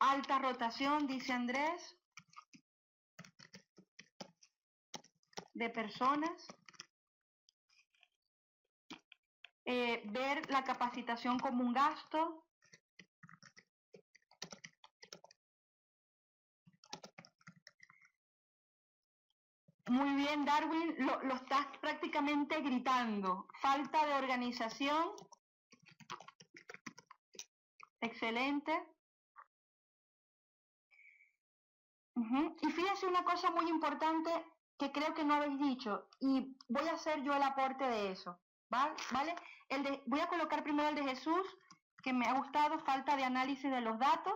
Alta rotación, dice Andrés, de personas. Ver la capacitación como un gasto. Muy bien, Darwin, lo estás prácticamente gritando. Falta de organización. Excelente. Y fíjense una cosa muy importante que creo que no habéis dicho, y voy a hacer yo el aporte de eso, ¿vale? Voy a colocar primero el de Jesús, que me ha gustado, falta de análisis de los datos.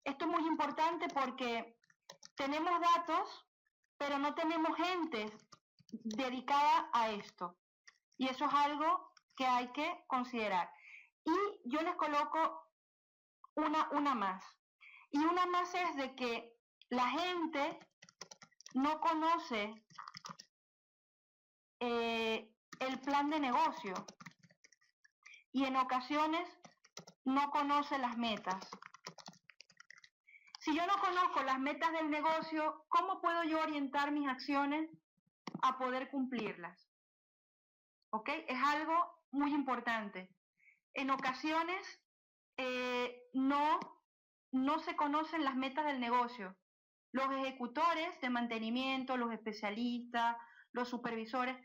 Esto es muy importante porque tenemos datos, pero no tenemos gente dedicada a esto. Y eso es algo que hay que considerar. Y yo les coloco una más. Y una más es de que la gente no conoce el plan de negocio y en ocasiones no conoce las metas. Si yo no conozco las metas del negocio, ¿cómo puedo yo orientar mis acciones a poder cumplirlas? ¿Ok? Es algo muy importante. En ocasiones no se conocen las metas del negocio. Los ejecutores de mantenimiento, los especialistas, los supervisores,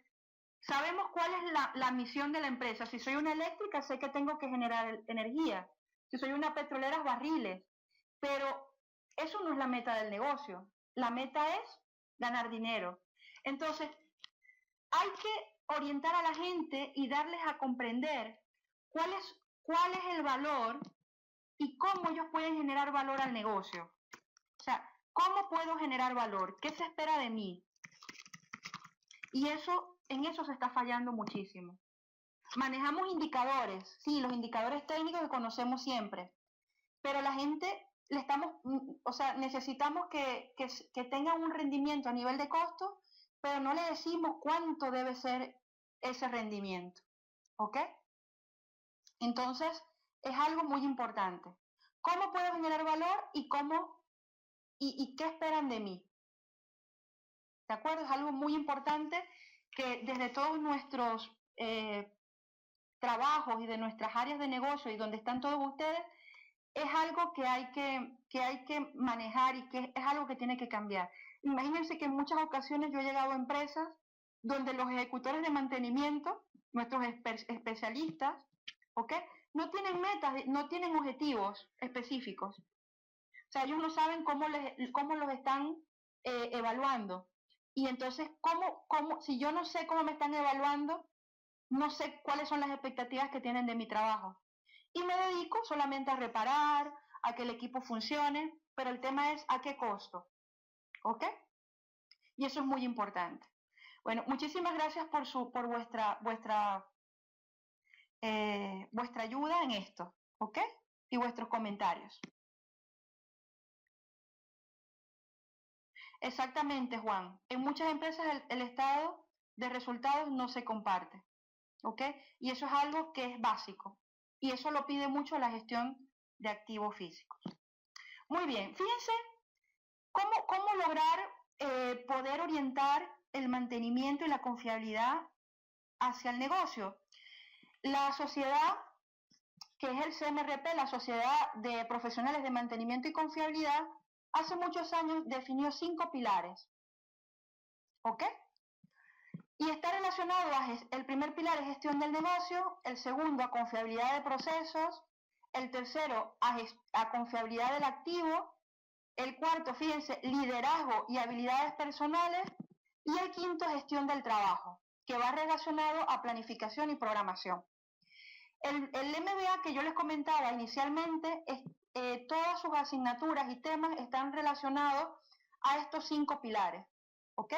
sabemos cuál es la misión de la empresa. Si soy una eléctrica, sé que tengo que generar energía. Si soy una petrolera, barriles. Pero eso no es la meta del negocio. La meta es ganar dinero. Entonces, hay que orientar a la gente y darles a comprender cuál es el valor y cómo ellos pueden generar valor al negocio. O sea, ¿cómo puedo generar valor? ¿Qué se espera de mí? Y en eso se está fallando muchísimo. Manejamos indicadores, sí, los indicadores técnicos que conocemos siempre, pero la gente necesitamos que tengan un rendimiento a nivel de costo, pero no le decimos cuánto debe ser ese rendimiento, ¿ok? Entonces, es algo muy importante. ¿Cómo puedo generar valor y qué esperan de mí? ¿De acuerdo? Es algo muy importante que desde todos nuestros trabajos y de nuestras áreas de negocio y donde están todos ustedes, es algo que hay que manejar y que es algo que tiene que cambiar. Imagínense que en muchas ocasiones yo he llegado a empresas donde los ejecutores de mantenimiento, nuestros especialistas, ¿ok? No tienen metas, no tienen objetivos específicos. O sea, ellos no saben cómo los están evaluando. Y entonces, si yo no sé cómo me están evaluando, no sé cuáles son las expectativas que tienen de mi trabajo. Y me dedico solamente a reparar, a que el equipo funcione, pero el tema es a qué costo, ¿ok? Y eso es muy importante. Bueno, muchísimas gracias por vuestra ayuda en esto, ¿ok? Y vuestros comentarios. Exactamente, Juan. En muchas empresas el estado de resultados no se comparte, ¿ok? Y eso es algo que es básico. Y eso lo pide mucho la gestión de activos físicos. Muy bien, fíjense cómo lograr poder orientar el mantenimiento y la confiabilidad hacia el negocio. La sociedad, que es el CMRP, la Sociedad de Profesionales de Mantenimiento y Confiabilidad, hace muchos años definió 5 pilares, ¿ok? Y está relacionado el primer pilar es gestión del negocio, el segundo a confiabilidad de procesos, el tercero a confiabilidad del activo, el cuarto, fíjense, liderazgo y habilidades personales, y el quinto, gestión del trabajo, que va relacionado a planificación y programación. El MBA que yo les comentaba inicialmente, todas sus asignaturas y temas están relacionados a estos 5 pilares, ¿ok?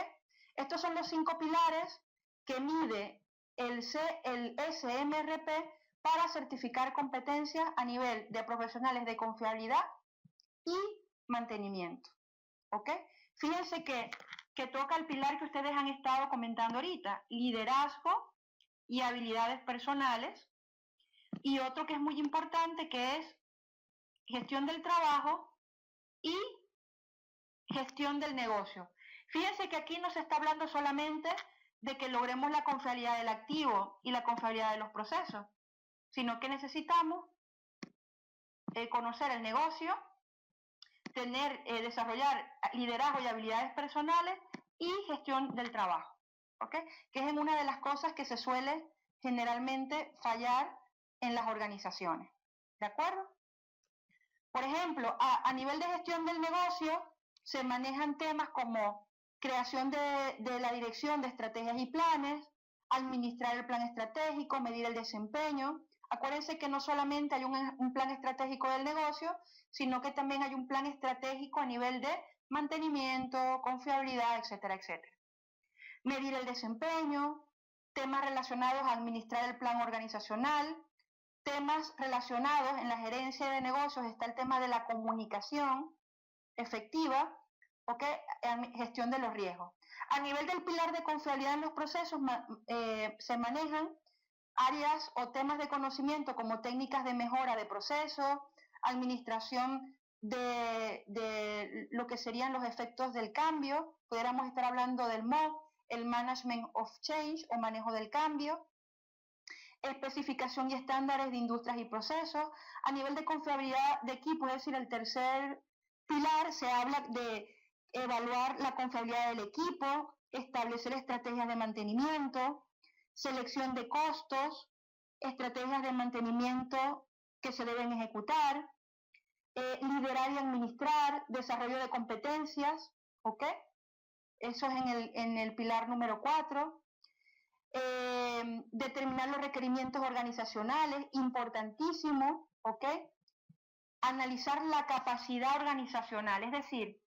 Estos son los 5 pilares que mide el SMRP para certificar competencias a nivel de profesionales de confiabilidad y mantenimiento, ¿ok? Fíjense que toca el pilar que ustedes han estado comentando ahorita, liderazgo y habilidades personales, y otro que es muy importante que es gestión del trabajo y gestión del negocio. Fíjense que aquí no se está hablando solamente de que logremos la confiabilidad del activo y la confiabilidad de los procesos, sino que necesitamos conocer el negocio, desarrollar liderazgo y habilidades personales y gestión del trabajo, ¿ok? Que es una de las cosas que se suele generalmente fallar en las organizaciones, ¿de acuerdo? Por ejemplo, a nivel de gestión del negocio se manejan temas como creación de la dirección de estrategias y planes, administrar el plan estratégico, medir el desempeño. Acuérdense que no solamente hay un plan estratégico del negocio, sino que también hay un plan estratégico a nivel de mantenimiento, confiabilidad, etcétera, etcétera. Medir el desempeño, temas relacionados a administrar el plan organizacional, temas relacionados en la gerencia de negocios está el tema de la comunicación efectiva, ¿ok? Gestión de los riesgos. A nivel del pilar de confiabilidad en los procesos se manejan áreas o temas de conocimiento como técnicas de mejora de procesos, administración de lo que serían los efectos del cambio, pudiéramos estar hablando del MOC, el Management of Change o manejo del cambio, especificación y estándares de industrias y procesos. A nivel de confiabilidad de equipo, es decir, el tercer pilar, se habla de evaluar la confiabilidad del equipo, establecer estrategias de mantenimiento, selección de costos, estrategias de mantenimiento que se deben ejecutar, liderar y administrar, desarrollo de competencias, ¿ok? Eso es en el pilar número 4. Determinar los requerimientos organizacionales, importantísimo, ¿ok? Analizar la capacidad organizacional, es decir,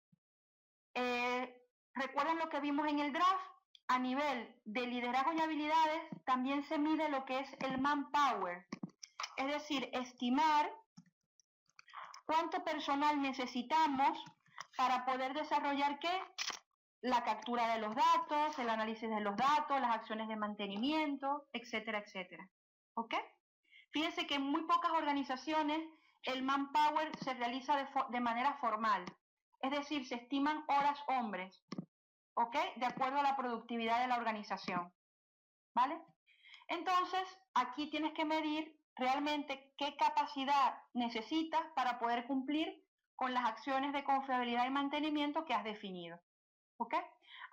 ¿recuerdan lo que vimos en el draft? A nivel de liderazgo y habilidades también se mide lo que es el manpower, es decir, estimar cuánto personal necesitamos para poder desarrollar ¿qué? La captura de los datos, el análisis de los datos, las acciones de mantenimiento, etcétera, etcétera. ¿Ok? Fíjense que en muy pocas organizaciones el manpower se realiza de manera formal, es decir, se estiman horas hombres, ¿ok? De acuerdo a la productividad de la organización, ¿vale? Entonces, aquí tienes que medir realmente qué capacidad necesitas para poder cumplir con las acciones de confiabilidad y mantenimiento que has definido, ¿ok?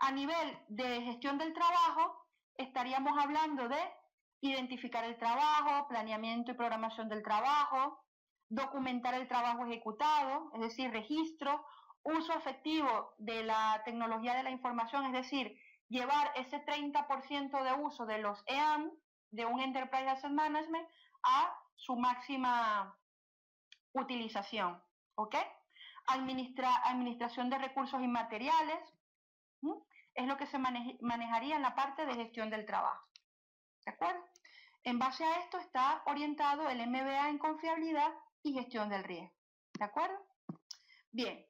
A nivel de gestión del trabajo, estaríamos hablando de identificar el trabajo, planeamiento y programación del trabajo, documentar el trabajo ejecutado, es decir, registro, uso efectivo de la tecnología de la información, es decir, llevar ese 30% de uso de los EAM, de un Enterprise Asset Management, a su máxima utilización, ¿ok? Administración de recursos inmateriales, es lo que se manejaría en la parte de gestión del trabajo, ¿de acuerdo? En base a esto está orientado el MBA en confiabilidad y gestión del riesgo, ¿de acuerdo? Bien,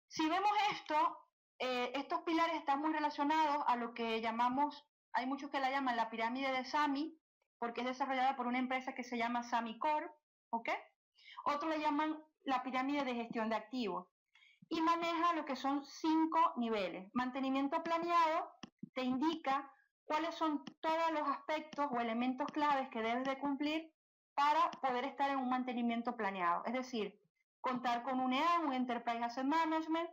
si vemos esto, estos pilares están muy relacionados a lo que llamamos, hay muchos que la llaman la pirámide de SAMI, porque es desarrollada por una empresa que se llama SAMI Corp, ¿ok? Otros le llaman la pirámide de gestión de activos y maneja lo que son 5 niveles. Mantenimiento planeado te indica cuáles son todos los aspectos o elementos claves que debes de cumplir para poder estar en un mantenimiento planeado. Es decir, contar con un EAM, un Enterprise Asset Management,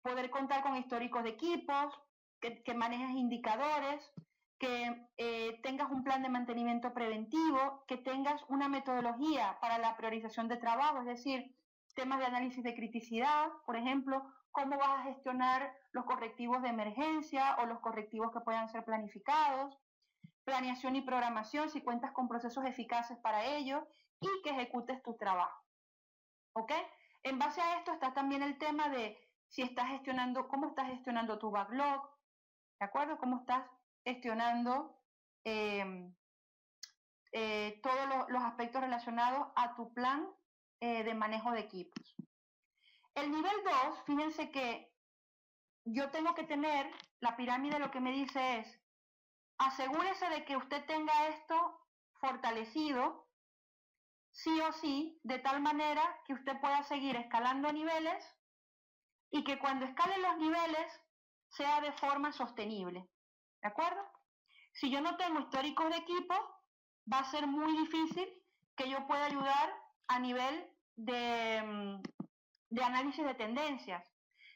poder contar con históricos de equipos, que manejes indicadores, que tengas un plan de mantenimiento preventivo, que tengas una metodología para la priorización de trabajo, es decir, temas de análisis de criticidad, por ejemplo, cómo vas a gestionar los correctivos de emergencia o los correctivos que puedan ser planificados, planeación y programación si cuentas con procesos eficaces para ello y que ejecutes tu trabajo. ¿Ok? En base a esto está también el tema de si estás gestionando, cómo estás gestionando tu backlog, ¿de acuerdo? Cómo estás gestionando todos los aspectos relacionados a tu plan de manejo de equipos. El nivel 2, fíjense que yo tengo que tener, la pirámide lo que me dice es, asegúrese de que usted tenga esto fortalecido, sí o sí, de tal manera que usted pueda seguir escalando niveles y que cuando escale los niveles sea de forma sostenible, ¿de acuerdo? Si yo no tengo históricos de equipo, va a ser muy difícil que yo pueda ayudar a nivel de análisis de tendencias.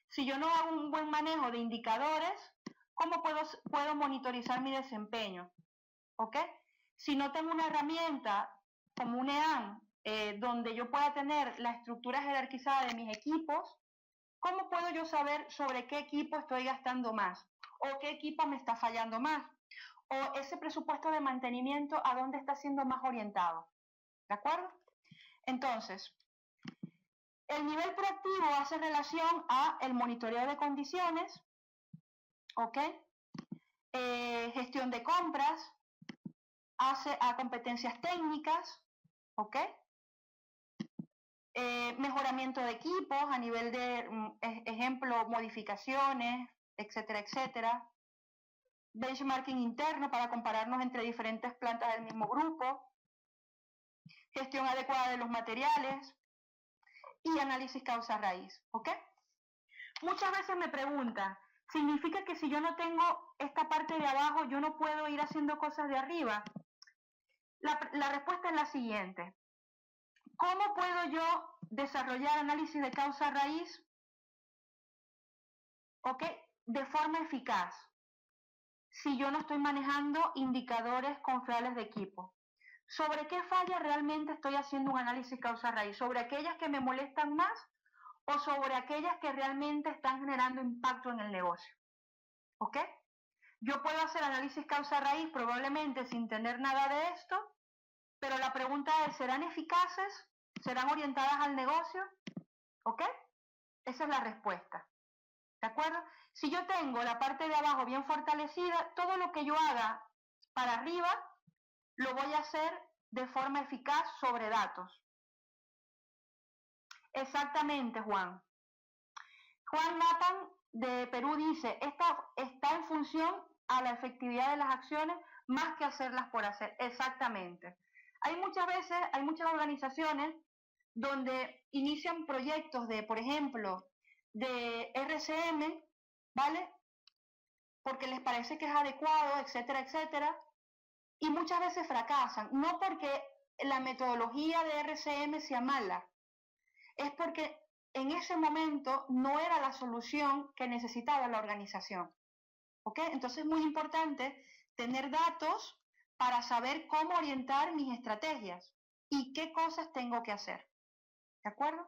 Si yo no hago un buen manejo de indicadores, ¿cómo puedo monitorizar mi desempeño? ¿Ok? Si no tengo una herramienta como un EAM, donde yo pueda tener la estructura jerarquizada de mis equipos, ¿cómo puedo yo saber sobre qué equipo estoy gastando más? ¿O qué equipo me está fallando más? ¿O ese presupuesto de mantenimiento a dónde está siendo más orientado? ¿De acuerdo? Entonces, el nivel proactivo hace relación a el monitoreo de condiciones, ¿ok? Gestión de compras, hace a competencias técnicas, ¿ok? Mejoramiento de equipos a nivel de, ejemplo, modificaciones, etcétera, etcétera. Benchmarking interno para compararnos entre diferentes plantas del mismo grupo. Gestión adecuada de los materiales y análisis causa-raíz, ¿ok? Muchas veces me preguntan, ¿significa que si yo no tengo esta parte de abajo, yo no puedo ir haciendo cosas de arriba? La respuesta es la siguiente. ¿Cómo puedo yo desarrollar análisis de causa-raíz, ¿ok? De forma eficaz, si yo no estoy manejando indicadores confiables de equipo? ¿Sobre qué fallas realmente estoy haciendo un análisis causa-raíz? ¿Sobre aquellas que me molestan más o sobre aquellas que realmente están generando impacto en el negocio? ¿Ok? Yo puedo hacer análisis causa-raíz probablemente sin tener nada de esto, pero la pregunta es, ¿serán eficaces? ¿Serán orientadas al negocio? ¿Ok? Esa es la respuesta. ¿De acuerdo? Si yo tengo la parte de abajo bien fortalecida, todo lo que yo haga para arriba lo voy a hacer de forma eficaz sobre datos. Exactamente, Juan. Juan Nathan de Perú dice, esta está en función a la efectividad de las acciones más que hacerlas por hacer. Exactamente. Hay muchas veces, hay muchas organizaciones donde inician proyectos de, por ejemplo, de RCM, ¿vale? Porque les parece que es adecuado, etcétera, etcétera, y muchas veces fracasan, no porque la metodología de RCM sea mala, es porque en ese momento no era la solución que necesitaba la organización. ¿Ok? Entonces es muy importante tener datos para saber cómo orientar mis estrategias y qué cosas tengo que hacer. ¿De acuerdo?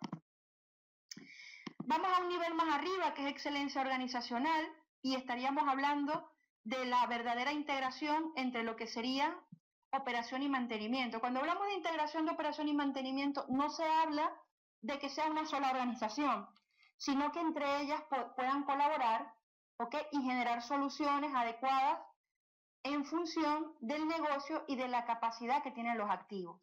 Vamos a un nivel más arriba, que es excelencia organizacional, y estaríamos hablando de la verdadera integración entre lo que sería operación y mantenimiento. Cuando hablamos de integración de operación y mantenimiento, no se habla de que sea una sola organización, sino que entre ellas puedan colaborar, ¿ok? Y generar soluciones adecuadas en función del negocio y de la capacidad que tienen los activos.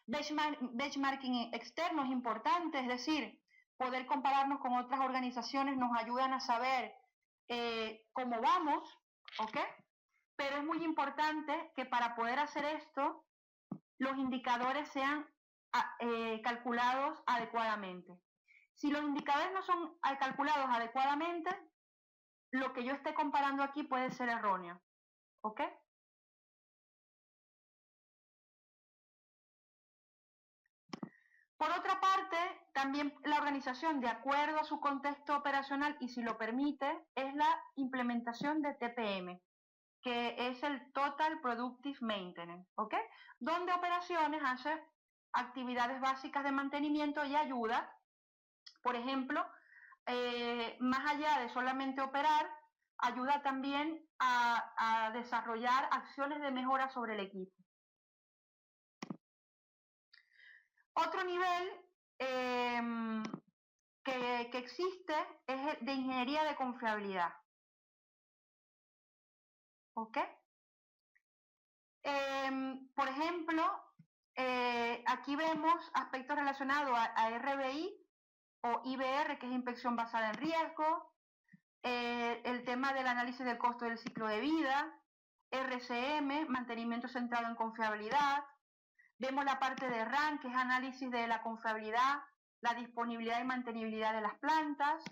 Benchmarking externo es importante, es decir, poder compararnos con otras organizaciones nos ayudan a saber cómo vamos, ¿ok? Pero es muy importante que para poder hacer esto, los indicadores sean calculados adecuadamente. Si los indicadores no son calculados adecuadamente, lo que yo esté comparando aquí puede ser erróneo, ¿ok? Por otra parte, también la organización, de acuerdo a su contexto operacional y si lo permite, es la implementación de TPM, que es el Total Productive Maintenance, ¿ok? Donde operaciones hace actividades básicas de mantenimiento y ayuda, por ejemplo, más allá de solamente operar, ayuda también a desarrollar acciones de mejora sobre el equipo. Otro nivel que existe es el de ingeniería de confiabilidad. ¿Ok? Por ejemplo, aquí vemos aspectos relacionados a RBI o IBR, que es inspección basada en riesgo, el tema del análisis del costo del ciclo de vida, RCM, mantenimiento centrado en confiabilidad. Vemos la parte de RAN, que es análisis de la confiabilidad, la disponibilidad y mantenibilidad de las plantas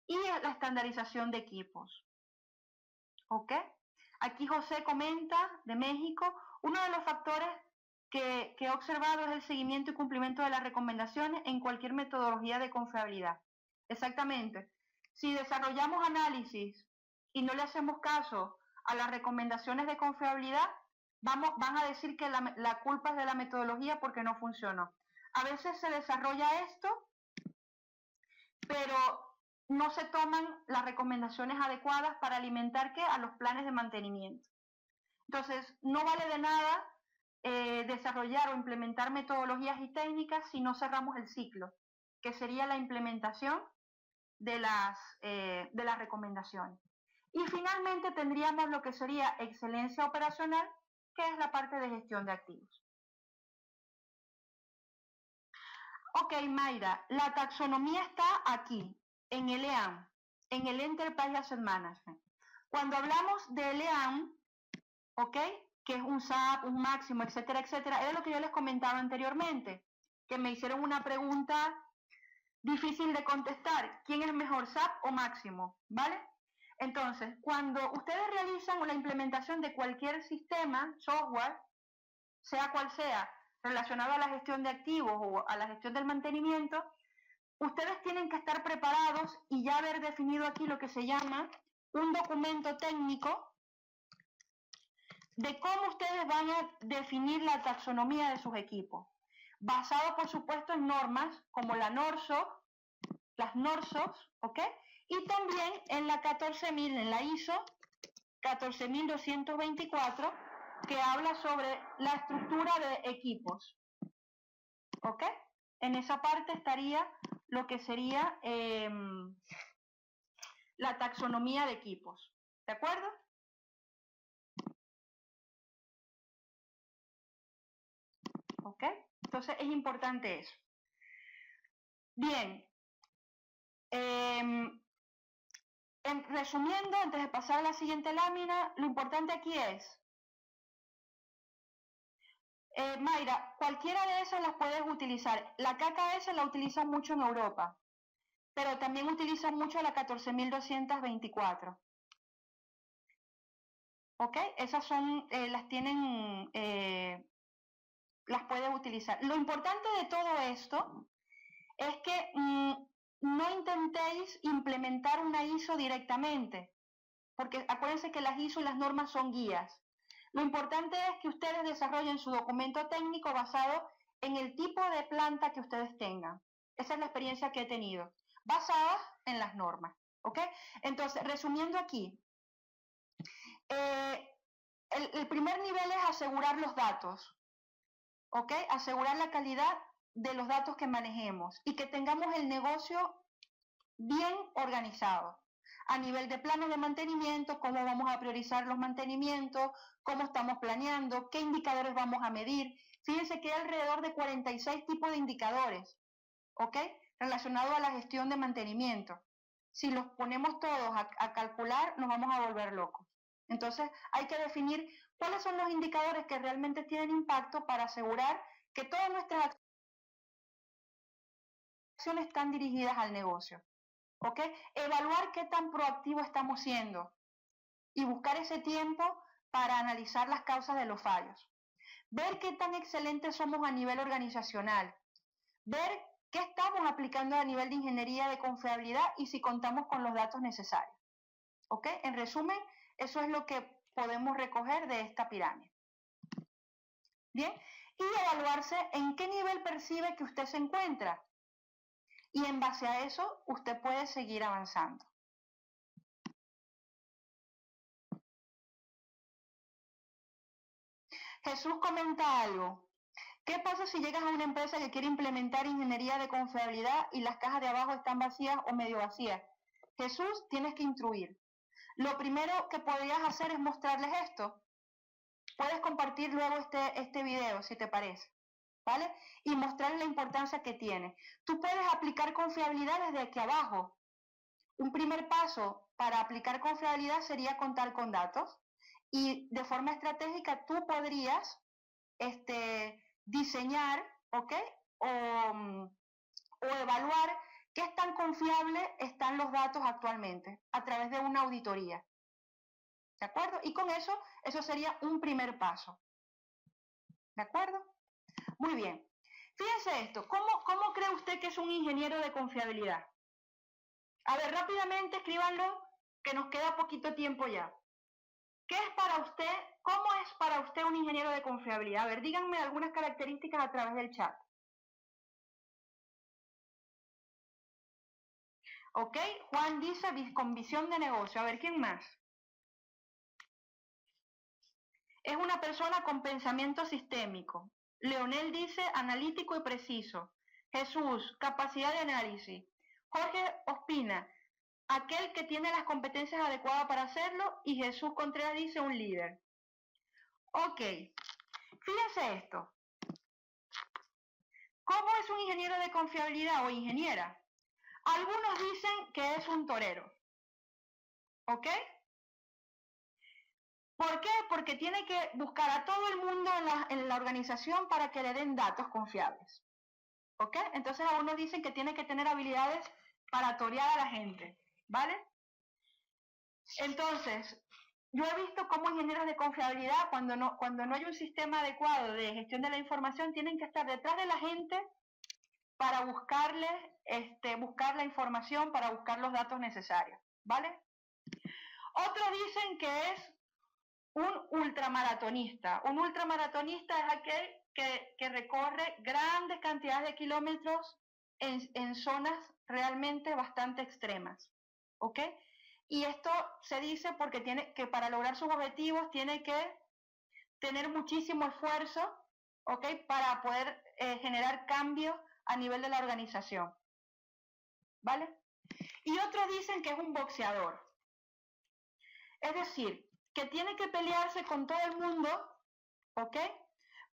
y la estandarización de equipos. ¿Ok? Aquí José comenta, de México, uno de los factores que he observado es el seguimiento y cumplimiento de las recomendaciones en cualquier metodología de confiabilidad. Exactamente. Si desarrollamos análisis y no le hacemos caso a las recomendaciones de confiabilidad, van a decir que la culpa es de la metodología porque no funcionó. A veces se desarrolla esto, pero no se toman las recomendaciones adecuadas para alimentar a los planes de mantenimiento. Entonces, no vale de nada desarrollar o implementar metodologías y técnicas si no cerramos el ciclo, que sería la implementación de las recomendaciones. Y finalmente tendríamos lo que sería excelencia operacional, que es la parte de gestión de activos. Ok, Mayra, la taxonomía está aquí, en el EAM, en el Enterprise Asset Management. Cuando hablamos del EAM, ok, que es un SAP, un máximo, etcétera, etcétera, era lo que yo les comentaba anteriormente, que me hicieron una pregunta difícil de contestar, ¿quién es mejor, SAP o máximo? ¿Vale? Entonces, cuando ustedes realizan la implementación de cualquier sistema, software, sea cual sea, relacionado a la gestión de activos o a la gestión del mantenimiento, ustedes tienen que estar preparados y ya haber definido aquí lo que se llama un documento técnico de cómo ustedes van a definir la taxonomía de sus equipos, basado por supuesto en normas como la NORSOC, las NORSOC, ¿ok? Y también en la 14.000, en la ISO 14.224, que habla sobre la estructura de equipos, ¿ok? En esa parte estaría lo que sería la taxonomía de equipos, ¿de acuerdo? ¿Ok? Entonces es importante eso. Bien. Resumiendo, antes de pasar a la siguiente lámina, lo importante aquí es, Mayra, cualquiera de esas las puedes utilizar. La KKS la utilizan mucho en Europa, pero también utilizan mucho la 14.224. ¿Ok? Esas son, las tienen, las puedes utilizar. Lo importante de todo esto es que no intentéis implementar una ISO directamente, porque acuérdense que las ISO y las normas son guías. Lo importante es que ustedes desarrollen su documento técnico basado en el tipo de planta que ustedes tengan. Esa es la experiencia que he tenido, basada en las normas. ¿Ok? Entonces, resumiendo aquí, el primer nivel es asegurar los datos. ¿Ok? Asegurar la calidad de los datos que manejemos y que tengamos el negocio bien organizado a nivel de planos de mantenimiento, cómo vamos a priorizar los mantenimientos, cómo estamos planeando, qué indicadores vamos a medir. Fíjense que hay alrededor de 46 tipos de indicadores, ¿ok? Relacionados a la gestión de mantenimiento. Si los ponemos todos a calcular, nos vamos a volver locos. Entonces, hay que definir cuáles son los indicadores que realmente tienen impacto para asegurar que todas nuestras acciones están dirigidas al negocio. ¿Ok? Evaluar qué tan proactivo estamos siendo y buscar ese tiempo para analizar las causas de los fallos. Ver qué tan excelentes somos a nivel organizacional. Ver qué estamos aplicando a nivel de ingeniería de confiabilidad y si contamos con los datos necesarios. ¿Ok? En resumen, eso es lo que podemos recoger de esta pirámide. Bien, y evaluarse en qué nivel percibe que usted se encuentra. Y en base a eso, usted puede seguir avanzando. Jesús comenta algo. ¿Qué pasa si llegas a una empresa que quiere implementar ingeniería de confiabilidad y las cajas de abajo están vacías o medio vacías? Jesús, tienes que instruir. Lo primero que podrías hacer es mostrarles esto. Puedes compartir luego este video, si te parece, ¿vale? Y mostrarles la importancia que tiene. Tú puedes aplicar confiabilidad desde aquí abajo. Un primer paso para aplicar confiabilidad sería contar con datos. Y de forma estratégica tú podrías diseñar, ¿ok? O evaluar qué tan confiables están los datos actualmente a través de una auditoría. ¿De acuerdo? Y con eso sería un primer paso. ¿De acuerdo? Muy bien. Fíjense esto, ¿cómo cree usted que es un ingeniero de confiabilidad? A ver, rápidamente escríbanlo, que nos queda poquito tiempo ya. ¿Qué es para usted? ¿Cómo es para usted un ingeniero de confiabilidad? A ver, díganme algunas características a través del chat. ¿Ok? Juan dice con visión de negocio. A ver, ¿quién más? Es una persona con pensamiento sistémico. Leonel dice analítico y preciso. Jesús, capacidad de análisis. Jorge opina, aquel que tiene las competencias adecuadas para hacerlo. Y Jesús Contreras dice un líder. Ok, fíjense esto. ¿Cómo es un ingeniero de confiabilidad o ingeniera? Algunos dicen que es un torero. ¿Ok? ¿Por qué? Porque tiene que buscar a todo el mundo en la organización para que le den datos confiables. ¿Ok? Entonces algunos dicen que tiene que tener habilidades para torear a la gente. ¿Vale? Entonces, yo he visto cómo ingenieros de confiabilidad, cuando no hay un sistema adecuado de gestión de la información, tienen que estar detrás de la gente para buscar la información, para buscar los datos necesarios, ¿vale? Otros dicen que es un ultramaratonista. Un ultramaratonista es aquel que recorre grandes cantidades de kilómetros en zonas realmente bastante extremas, ¿ok? Y esto se dice porque para lograr sus objetivos tiene que tener muchísimo esfuerzo, ¿ok? Para poder generar cambios a nivel de la organización, ¿vale? Y otros dicen que es un boxeador. Es decir, que tiene que pelearse con todo el mundo, ¿ok?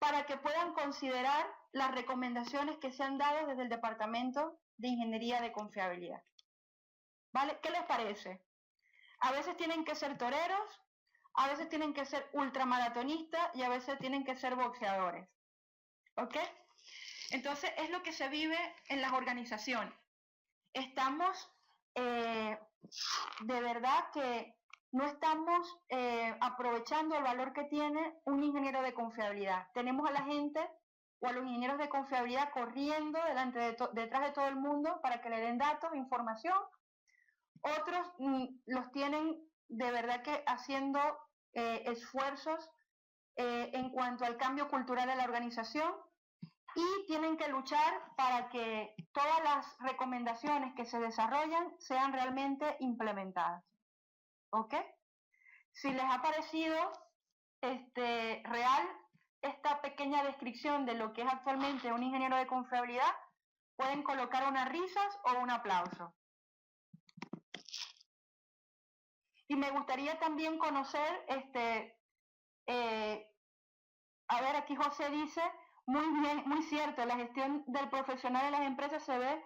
Para que puedan considerar las recomendaciones que se han dado desde el Departamento de Ingeniería de Confiabilidad. ¿Vale? ¿Qué les parece? A veces tienen que ser toreros, a veces tienen que ser ultramaratonistas y a veces tienen que ser boxeadores. ¿Ok? Entonces es lo que se vive en las organizaciones. Estamos, de verdad que no estamos aprovechando el valor que tiene un ingeniero de confiabilidad. Tenemos a la gente o a los ingenieros de confiabilidad corriendo detrás de todo el mundo para que le den datos, información. Otros los tienen de verdad que haciendo esfuerzos en cuanto al cambio cultural de la organización y tienen que luchar para que todas las recomendaciones que se desarrollan sean realmente implementadas. ¿Ok? Si les ha parecido real esta pequeña descripción de lo que es actualmente un ingeniero de confiabilidad, pueden colocar unas risas o un aplauso. Y me gustaría también conocer, a ver, aquí José dice, muy bien, muy cierto, la gestión del profesional en las empresas se ve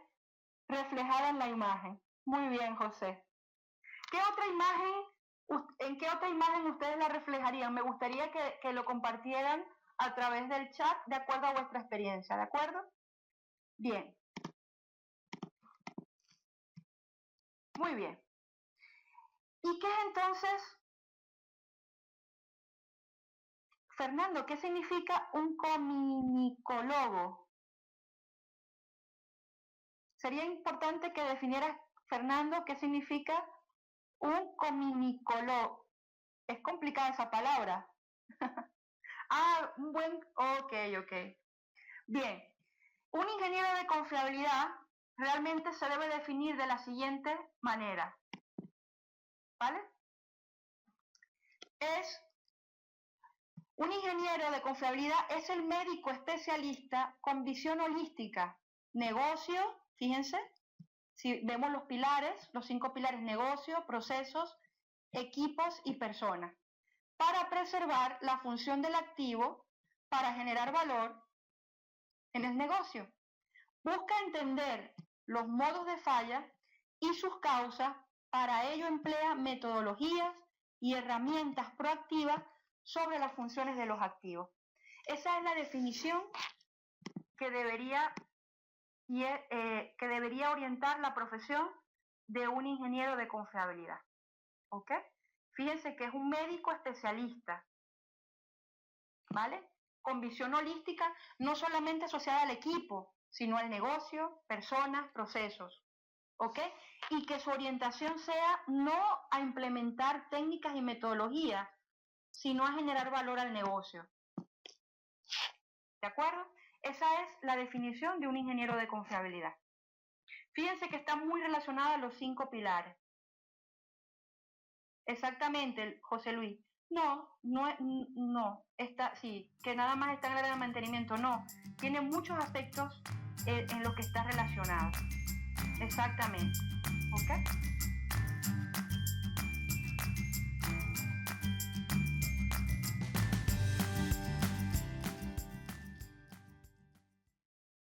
reflejada en la imagen. Muy bien, José. ¿En qué otra imagen ustedes la reflejarían? Me gustaría que lo compartieran a través del chat de acuerdo a vuestra experiencia, ¿de acuerdo? Bien. Muy bien. ¿Y qué es entonces, Fernando, qué significa un comunicólogo? Sería importante que definieras, Fernando, qué significa un comunicólogo. Es complicada esa palabra. Ok. Bien, un ingeniero de confiabilidad realmente se debe definir de la siguiente manera. ¿Vale? Un ingeniero de confiabilidad es el médico especialista con visión holística, negocio, fíjense, si vemos los pilares, los 5 pilares, negocio, procesos, equipos y personas, para preservar la función del activo, para generar valor en el negocio. Busca entender los modos de falla y sus causas, para ello emplea metodologías y herramientas proactivas sobre las funciones de los activos. Esa es la definición que debería orientar la profesión de un ingeniero de confiabilidad. ¿Ok? Fíjense que es un médico especialista, ¿vale? Con visión holística, no solamente asociada al equipo, sino al negocio, personas, procesos. ¿Ok? Y que su orientación sea no a implementar técnicas y metodologías, sino a generar valor al negocio. ¿De acuerdo? Esa es la definición de un ingeniero de confiabilidad. Fíjense que está muy relacionada a los 5 pilares. Exactamente, José Luis. No, sí, que nada más está en el área de mantenimiento, no. Tiene muchos aspectos en los que está relacionado. Exactamente. ¿Ok?